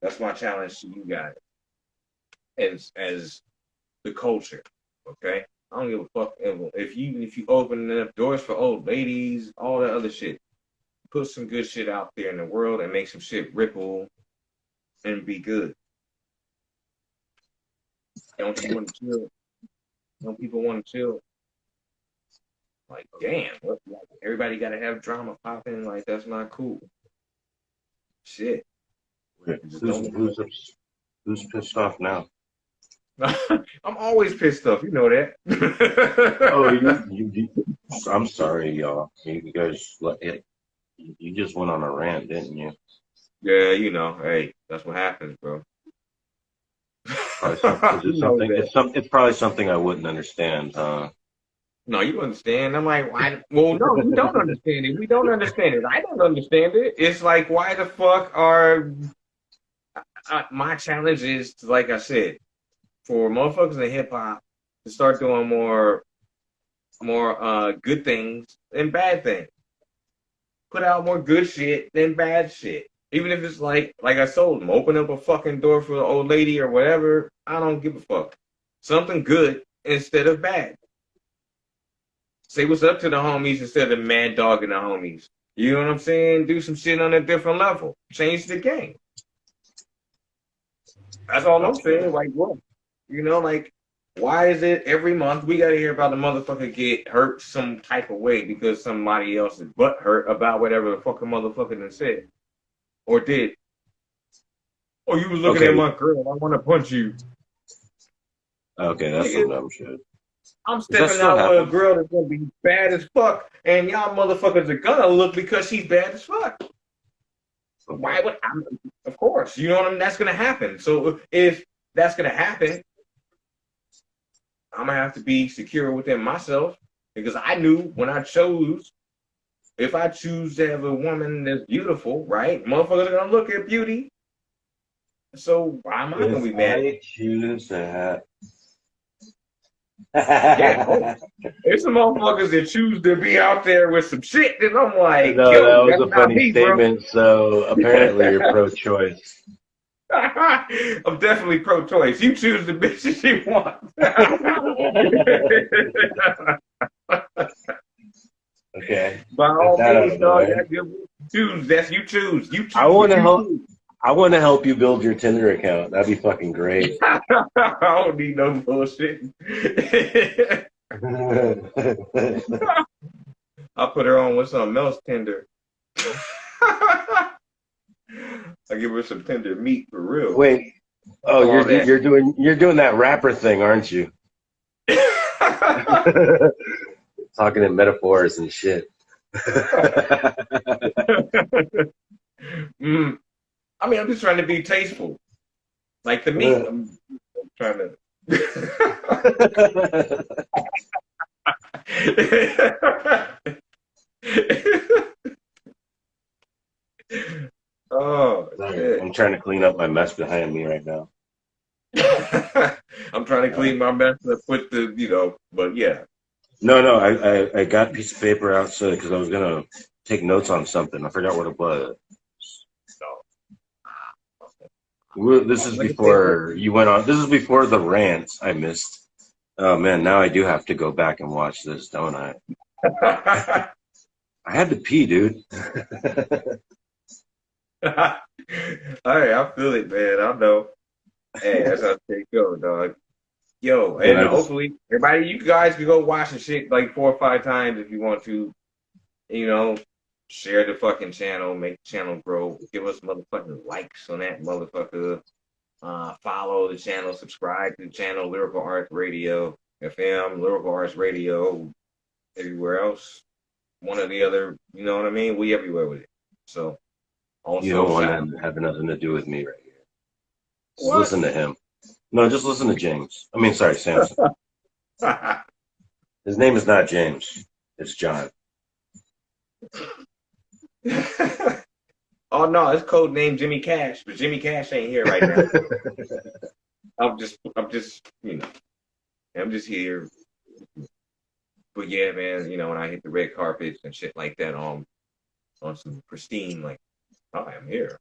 that's my challenge to you guys as the culture, okay? I don't give a fuck if you open up doors for old ladies, all that other shit. Put some good shit out there in the world and make some shit ripple and be good. Don't you want to chill? Don't people want to chill? Like, damn, everybody got to have drama popping. Like, that's not cool. Shit. Who's pissed off now? I'm always pissed off. You know that. I'm sorry, y'all. You guys, you just went on a rant, didn't you? Yeah, you know. Hey, that's what happens, bro. It's probably something I wouldn't understand, huh? No, you understand. I'm like, why? Well, no, you don't understand it. We don't understand it. I don't understand it. It's like, why the fuck are my challenge is, like I said, for motherfuckers in hip hop to start doing more good things than bad things. Put out more good shit than bad shit. Even if it's like I told them, open up a fucking door for the old lady or whatever. I don't give a fuck. Something good instead of bad. Say what's up to the homies instead of mad dogging the homies. You know what I'm saying? Do some shit on a different level. Change the game. That's all I'm saying. Like, what? You know, like, why is it every month we gotta hear about the motherfucker get hurt some type of way because somebody else is butt hurt about whatever the fucking motherfucker done said or did? Oh, you was looking at my girl. I want to punch you. Okay, that's some dumb shit. I'm stepping out with a girl that's gonna be bad as fuck, and y'all motherfuckers are gonna look because she's bad as fuck. Okay. Why would I? Of course, you know what I mean. That's gonna happen. So if that's gonna happen, I'm gonna have to be secure within myself because I knew when I chose. If I choose to have a woman that's beautiful, right? Motherfuckers are gonna look at beauty. So why am I gonna If be mad? I choose that. Yeah, there's some motherfuckers that choose to be out there with some shit, and I'm like, No, that yo, was that's a not funny me, bro. statement. So apparently you're pro-choice. I'm definitely pro-choice. You choose the bitches you want. Okay, By get all that out means, of the dog. way. You choose. That's you choose. You I choose want what to you help. choose. I want to help you build your Tinder account. That'd be fucking great. I don't need no bullshit. I'll put her on with some else tender. I give her some tender meat for real. Wait. Oh, All that. you're doing that rapper thing, aren't you? Talking in metaphors and shit. I mean, I'm just trying to be tasteful. Like the meat, I'm trying to. Oh Sorry, shit! I'm trying to clean up my mess behind me right now. I'm trying to clean my mess up with the, but yeah. No, I got a piece of paper outside because I was gonna take notes on something. I forgot what it was. This is Like I said, before you went on. This is before the rant I missed. Oh man, now I do have to go back and watch this, don't I? I had to pee, dude. all right, I feel it, man. I know. Hey, that's how things go, dog. Yo, And and I just, hopefully, everybody, you guys can go watch the shit like 4 or 5 times if you want to. You know, share the fucking channel, make the channel grow. Give us motherfucking likes on that motherfucker. Follow the channel, subscribe to the channel, Lyrical Arts Radio, FM, Lyrical Arts Radio, everywhere else. One or the other, you know what I mean? We everywhere with it. So, you also, don't want shout to have nothing to do with me right here. Just What? listen to him. No, just listen to James. I mean, sorry, Samson. His name is not James. It's John. Oh no, it's code name Jimmy Cash, but Jimmy Cash ain't here right now. I'm just here. But yeah, man, when I hit the red carpets and shit like that on some pristine, like, oh, I'm here.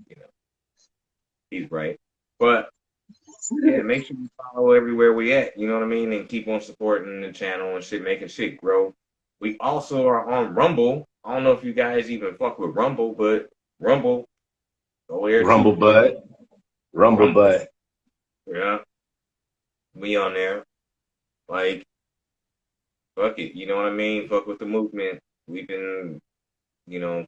You know, he's right. But yeah, make sure you follow everywhere we at. You know what I mean, and keep on supporting the channel and shit, making shit grow. We also are on Rumble. I don't know if you guys even fuck with Rumble, but Rumble, go there Rumble too. butt. Rumble Rumble, butt. yeah, we on there. Like, fuck it, you know what I mean? Fuck with the movement. We've been,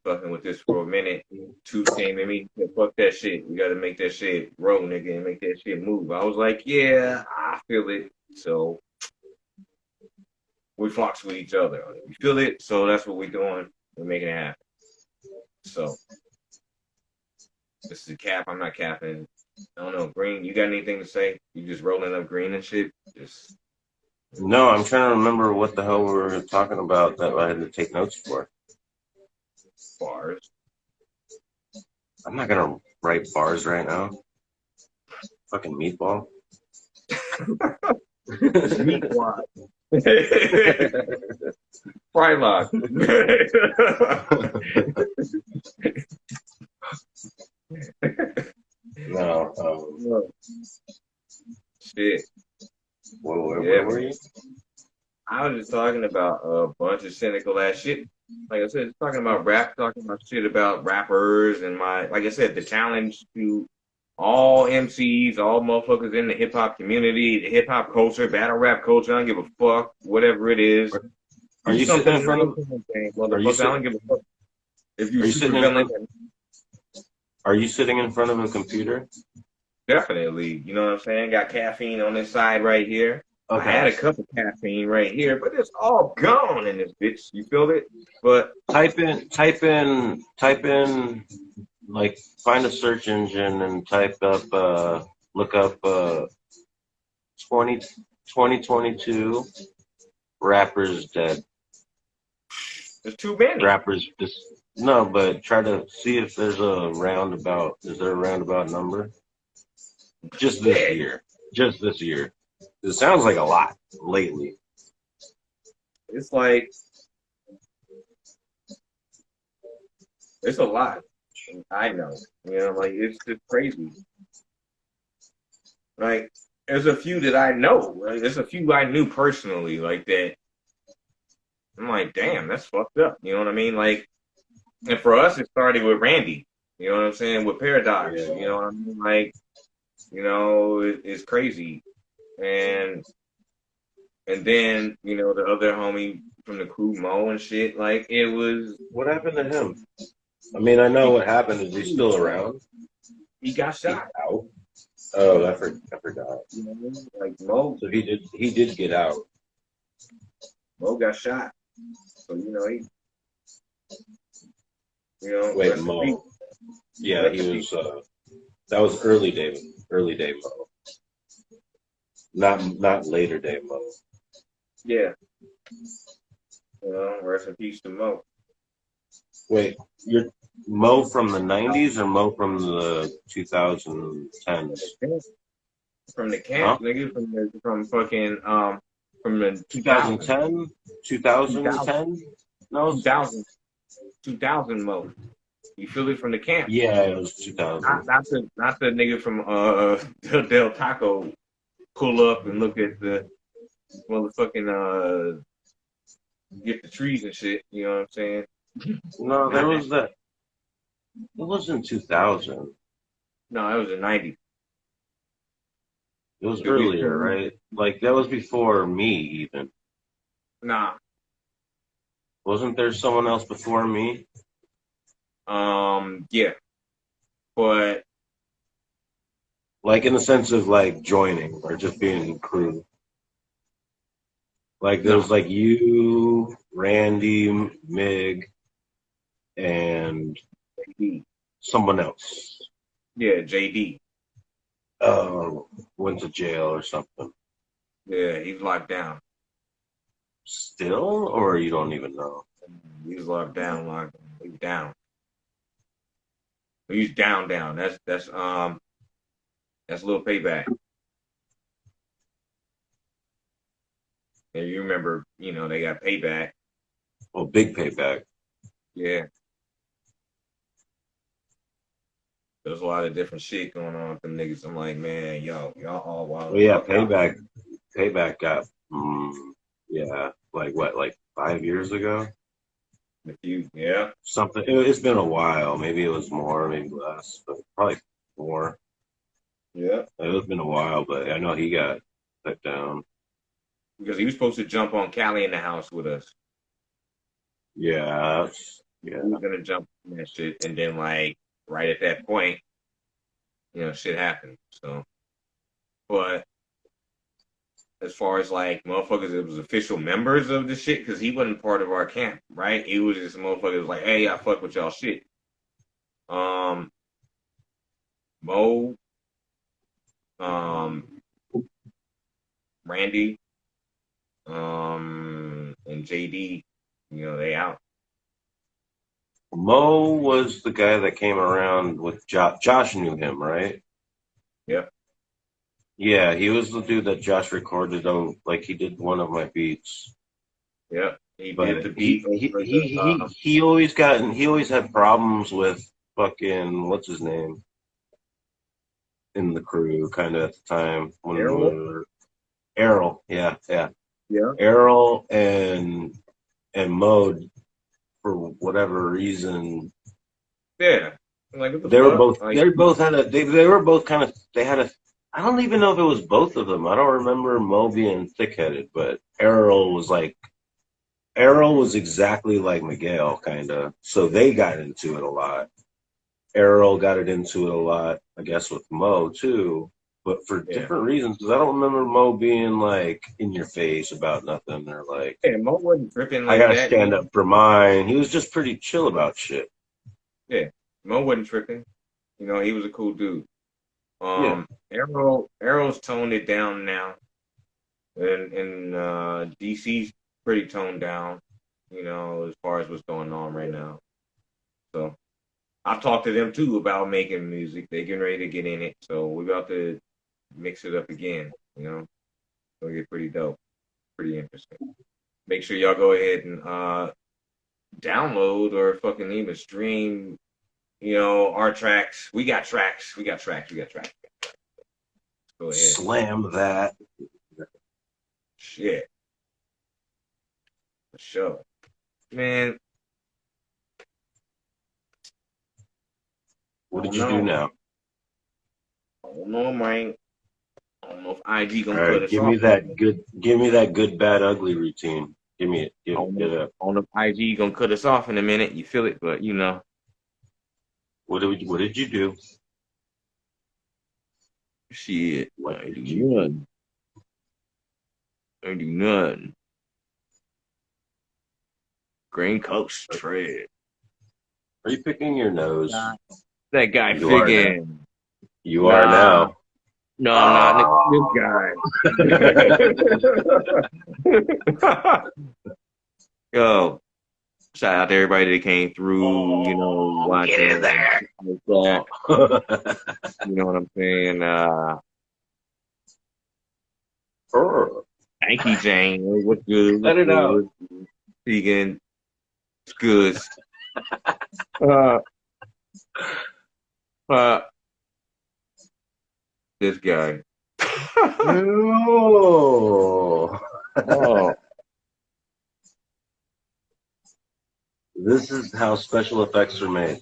fucking with this for a minute. Two came at me, said, fuck that shit. We gotta make that shit grow, nigga, and make that shit move. I was like, yeah, I feel it. So we flocks with each other. We feel it, so that's what we're doing. We're making it happen. So this is a cap. I'm not capping. I don't know, Green. You got anything to say? You just rolling up green and shit. Just No, I'm trying to remember what the hell we were talking about that I had to take notes for. bars. I'm not gonna write bars right now. Fucking meatball. It's meat wad. Frylock. No. Shit. Where were you? I was just talking about a bunch of cynical ass shit. Like I said, just talking about rap, talking about shit about rappers and like I said, the challenge to all MCs, all motherfuckers in the hip hop community, the hip hop culture, battle rap culture. I don't give a fuck, whatever it is. Are Do you sitting something in front of? Are you motherfucker. I don't give a fuck if you're Are you super sitting in villain. front? Are you sitting in front of a computer? Definitely, you know what I'm saying? Got caffeine on this side right here. Okay. I had a cup of caffeine right here, but it's all gone in this bitch. You feel it? But type in, like, find a search engine and look up 2022 rappers dead. there's too many. Rappers No, but try to see if there's a roundabout. Is there a roundabout number? Just this Yeah, year. Just this year. It sounds like a lot lately. it's like it's a lot. I know, like it's just crazy. Like there's a few that I know. Right? There's a few I knew personally, like that. I'm like, damn, that's fucked up. You know what I mean? Like, and for us, it started with Randy. You know what I'm saying? With Paradox. You Yeah. know what I mean? Like, it's crazy. And and then the other homie from the crew, Mo and shit. Like it was What happened to him? I mean, I know he what happened. Is he still around? he got He's shot. out. Oh, I forgot. You know what I mean? Like Mo So he did get out. Mo got shot. So he Wait, rest in peace. Mo. Yeah, Rest in he peace. was. That was early day Mo, not later day Mo. Yeah. Rest in peace to Mo. Wait, you're Mo from the '90s or Mo from the 2010s? From the Huh? camp, nigga, from fucking from the 2000, 2010? 2000, 2010? No. 2000 Mo. You feel it from the camp. Yeah, it was 2000. Not the nigga from Del Taco pull up and look at the motherfucking get the trees and shit. You know what I'm saying? No, there Not that. was that. It wasn't 2000. No, that was the 90s. It was Cause we earlier, right? Like that was before me even. nah. Wasn't there someone else before me? Yeah, but Like in the sense of like joining or just being crew. Like there no. was like you, Randy, Mig, and JD. someone else. Yeah, JD. Went to jail or something. Yeah, he's locked down. Still, or you don't even know. He's locked down. He's down. He's down. Down. That's a little payback. And you remember, they got payback. Well, big payback. Yeah, there's a lot of different shit going on with them niggas. I'm like, man, y'all all wild Well, the yeah, fuck out. payback got, yeah, like what, like 5 years ago? If you, yeah, Something. It's been a while. Maybe it was more, maybe less, but probably more. yeah, It's been a while, but I know he got let down. because he was supposed to jump on Callie in the house with us. Yeah, He yeah. was gonna jump on that shit, and then like right at that point, shit happened. So, but as far as like motherfuckers that was official members of the shit, because he wasn't part of our camp, right? He was just motherfuckers like, hey, I fuck with y'all shit. Um, Mo, um, Randy, and JD, they out. Mo was the guy that came around with Josh. Josh knew him, right? Yep, Yeah, he was the dude that Josh recorded on, like he did one of my beats. yep. He did But the beat over he always had problems with fucking what's his name in the crew, kind of at the time when we Errol. were Errol. Yeah, yeah. Yeah, Errol and Mode for whatever reason. yeah. I'm like, what the They were fuck? both Like, they both had a they were both kind of they had a I don't even know if it was both of them. I don't remember Mo being thick headed, but Errol was exactly like Miguel, kind of. So they got into it a lot. Errol got it into it a lot, I guess, with Mo too, but for yeah. different reasons. Because I don't remember Mo being like in your face about nothing or like Yeah, Mo wasn't tripping I like gotta that. stand up for mine. He was just pretty chill about shit. Yeah, Mo wasn't tripping. He was a cool dude. Yeah. Arrow's toned it down now, and DC's pretty toned down. As far as what's going on right now. So I've talked to them too about making music. They're getting ready to get in it. So we're about to mix it up again. You know, it'll get pretty dope, pretty interesting. Make sure y'all go ahead and download or fucking even stream. You know, our tracks. We got tracks. We got tracks. We got tracks. Go ahead. Slam that. Shit. For sure. Man. What did you do now? I don't know, man. I don't know if IG gonna All cut right, us give off. me that good, bad, ugly routine. Give me it. Get it up. I don't know if IG gonna cut us off in a minute. You feel it, but you know. What did you do? Shit. What I did do you nothing. I do nothing. Green Coast Tread. Are you picking your nose? That guy You are figging. You are now. No, I'm not. This guy. Yo, shout out to everybody that came through, you know, watching. Get in there. You know what I'm saying? Thank you, Jane. What's good? Let it out. Vegan. It's good. This guy. No. Oh. This is how special effects are made.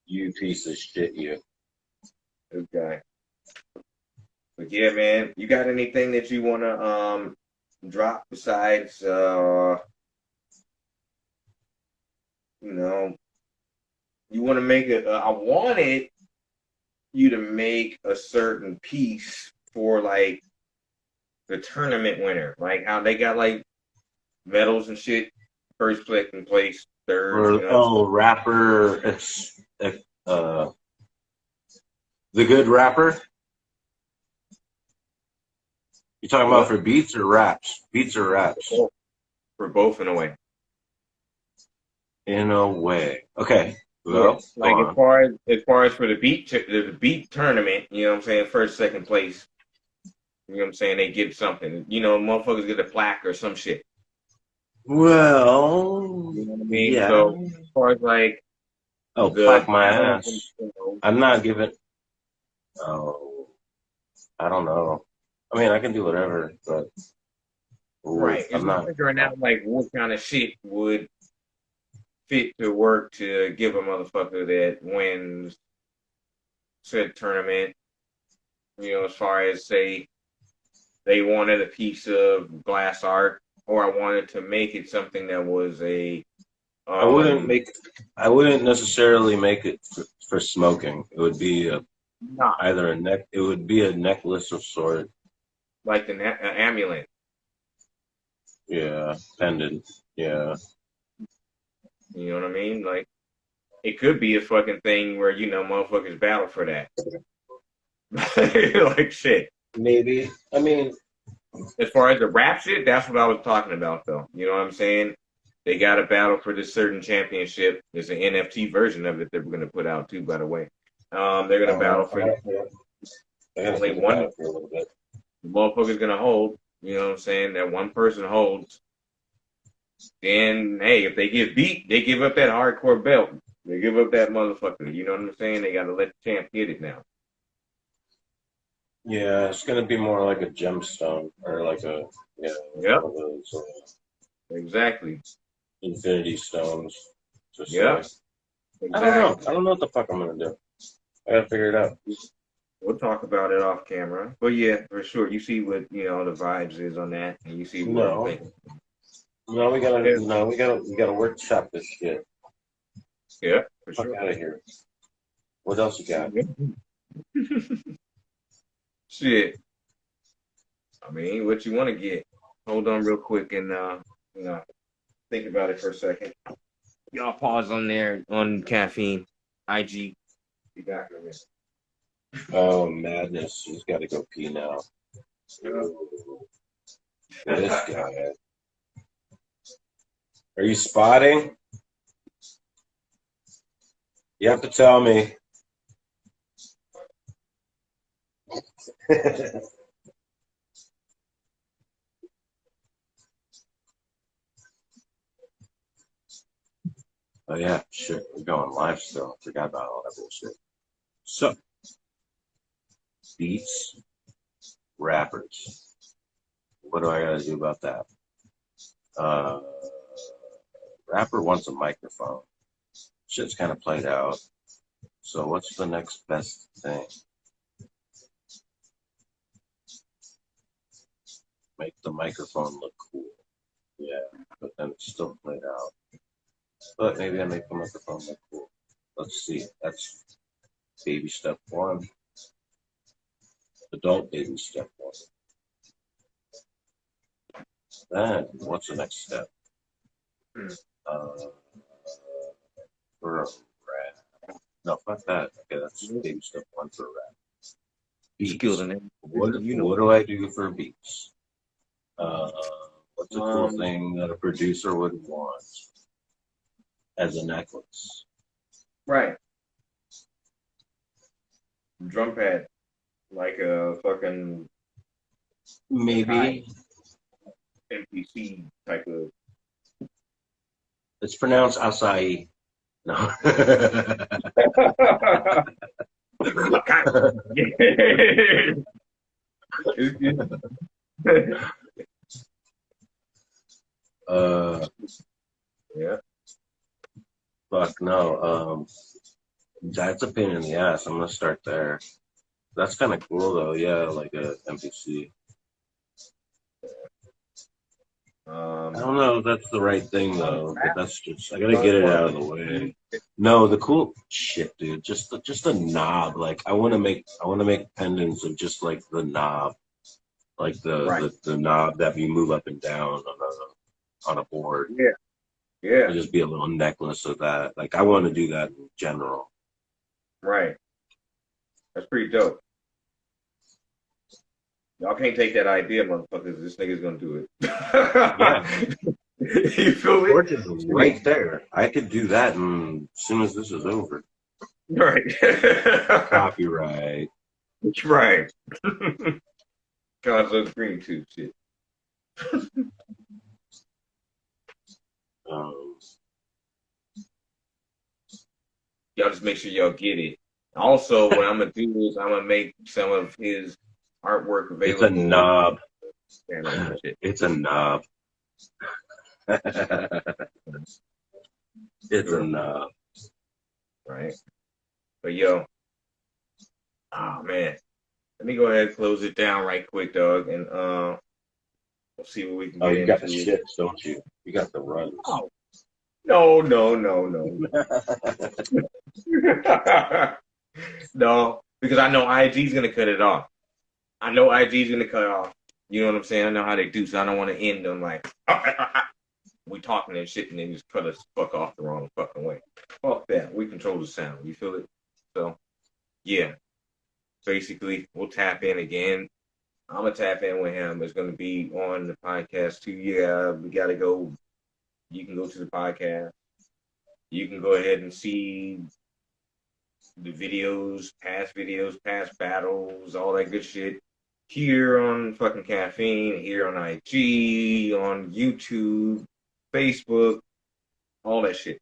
You piece of shit, you. This guy. But yeah, man, you got anything that you wanna drop besides you know, you wanna make it I wanted you to make a certain piece for like the tournament winner. Like how they got like medals and shit. First, second place, third. Or, you know, rapper, the good rapper. You talking about for beats or raps? Beats or raps? For both in a way. In a way. Okay. Well, like as far as for the beat tournament, you know what I'm saying, first, second place. You know what I'm saying? They get something. You know, motherfuckers get a plaque or some shit. Well, You know what I mean? yeah. So as far as like plaque my ass. I'm not giving. Oh, I don't know. I mean, I can do whatever, but right. I'm not figuring out like what kind of shit would fit to work to give a motherfucker that wins said tournament. You know, as far as say they wanted a piece of glass art, or I wanted to make it something that was a. I wouldn't necessarily make it for smoking. It would be either a neck. It would be a necklace of sort. Like an amulet. Yeah, pendant. Yeah. You know what I mean? Like, it could be a fucking thing where, you know, motherfuckers battle for that. Like, shit. Maybe. I mean, as far as the rap shit, that's what I was talking about, though. You know what I'm saying? They got a battle for this certain championship. There's an NFT version of it that we're going to put out, too, by the way. They're going to battle for only one. The motherfucker's going to hold. You know what I'm saying? That one person holds. Then, hey, if they get beat, they give up that hardcore belt. They give up that motherfucker. You know what I'm saying? They got to let the champ get it now. Yeah, it's going to be more like a gemstone or like a, yep. Exactly. Infinity stones. Yeah. Exactly. I don't know. I don't know what the fuck I'm going to do. I got to figure it out. We'll talk about it off camera. But yeah, for sure. You see what, you know, the vibes is on that. And you see what I'm thinking. No, we gotta workshop this shit. Yeah, for sure. Fuck out of here. What else you got? Shit. I mean, what you want to get? Hold on real quick and you know, think about it for a second. Y'all pause on there on caffeine. IG. Be back in a minute. Oh, madness. He's got to go pee now. This guy. Are you spotting? You have to tell me. Oh yeah, shit, we're going live still. Forgot about all that bullshit. So, beats, rappers. What do I gotta do about that? Uh, Rapper wants a microphone. Shit's kind of played out. So what's the next best thing? Make the microphone look cool. Yeah, but then it's still played out. But maybe I make the microphone look cool. Let's see. That's baby step one. Adult baby step one. Then what's the next step? Uh, for a rap. No, fuck that. Okay, that's baby step one for a rap. Beats. What do I do for beats? What's a cool thing that a producer would want as a necklace? Right. Drum pad. Like a fucking Maybe. NPC type of. It's pronounced acai. No. Yeah. Fuck no. That's a pain in the ass. I'm gonna start there. That's kind of cool though. Yeah, like a NPC. I don't know if that's the right thing though, but that's just I gotta get it out of the way. No, the cool shit, dude. Just the knob. Like I want to make pendants of just like the knob, like the knob that you move up and down on a board. Yeah, yeah. It'll just be a little necklace of that. Like I want to do that in general. Right. That's pretty dope. Y'all can't take that idea, motherfuckers. This nigga's gonna do it. Yeah. You feel me? Fortune's right there. I could do that as soon as this is over. Right. Copyright. Right. Gonzo's green too, shit. Y'all just make sure y'all get it. Also, what I'm gonna do is I'm gonna make some of his artwork available. It's a knob. It's a knob. It's a knob. Right. But yo, oh man. Let me go ahead and close it down right quick, dog, and we'll see what we can get into. Oh, you got the shits, don't you? You got the runs. Oh. No. No, because I know IG's gonna cut it off. I know IG's gonna cut it off. You know what I'm saying? I know how they do, so I don't want to end them like we talking and shit, and then just cut us fuck off the wrong fucking way. Fuck that. We control the sound. You feel it? So, yeah. Basically, we'll tap in again. I'm gonna tap in with him. It's gonna be on the podcast too. Yeah, we gotta go. You can go to the podcast. You can go ahead and see the videos, past battles, all that good shit. Here on fucking Caffeine, here on IG, on YouTube, Facebook, all that shit.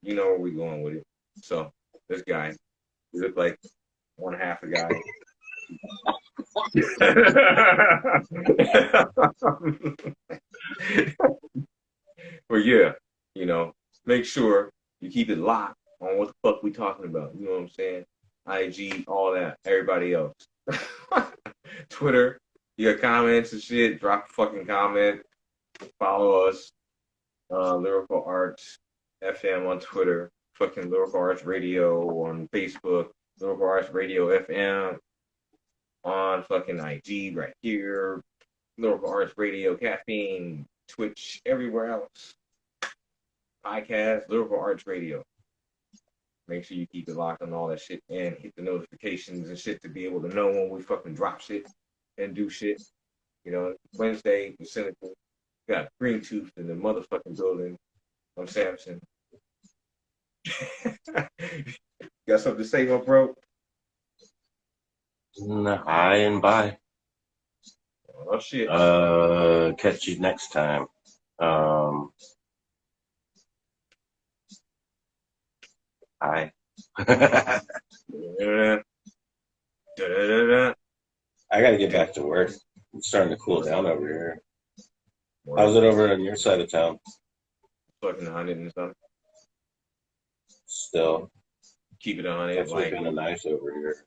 You know where we're going with it. So, this guy, he look like one half a guy. But yeah, you know, make sure you keep it locked on what the fuck we talking about. You know what I'm saying? IG, all that, everybody else. Twitter, you got comments and shit, drop a fucking comment. Follow us. Lyrical Arts FM on Twitter. Fucking Lyrical Arts Radio on Facebook. Lyrical Arts Radio FM on fucking IG right here. Lyrical Arts Radio, Caffeine, Twitch, everywhere else. Podcast, Lyrical Arts Radio. Make sure you keep it locked on all that shit and hit the notifications and shit to be able to know when we fucking drop shit and do shit. You know, Wednesday, the Cynical. Got Green Tooth in the motherfucking building. I'm Samson. Got something to say, my bro? Hi and bye. Oh shit. Catch you next time. Hi. Da-da-da. Da-da-da-da. I gotta get back to work. It's starting to cool down over here. How's Word. it over on your side of town? Fucking 100 and something. Still, Keep it 100, actually like, kind of nice over here.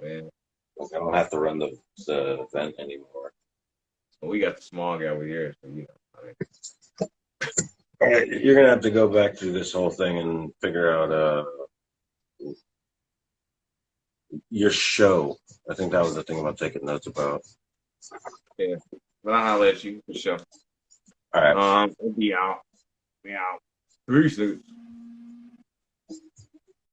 man. Like, I don't have to run the event anymore. We got the small guy over here, so All right, you're gonna have to go back through this whole thing and figure out your show. I think that was the thing about taking notes about. yeah. But I'll holler at you for sure. All right. We'll be out. Be out. Peace.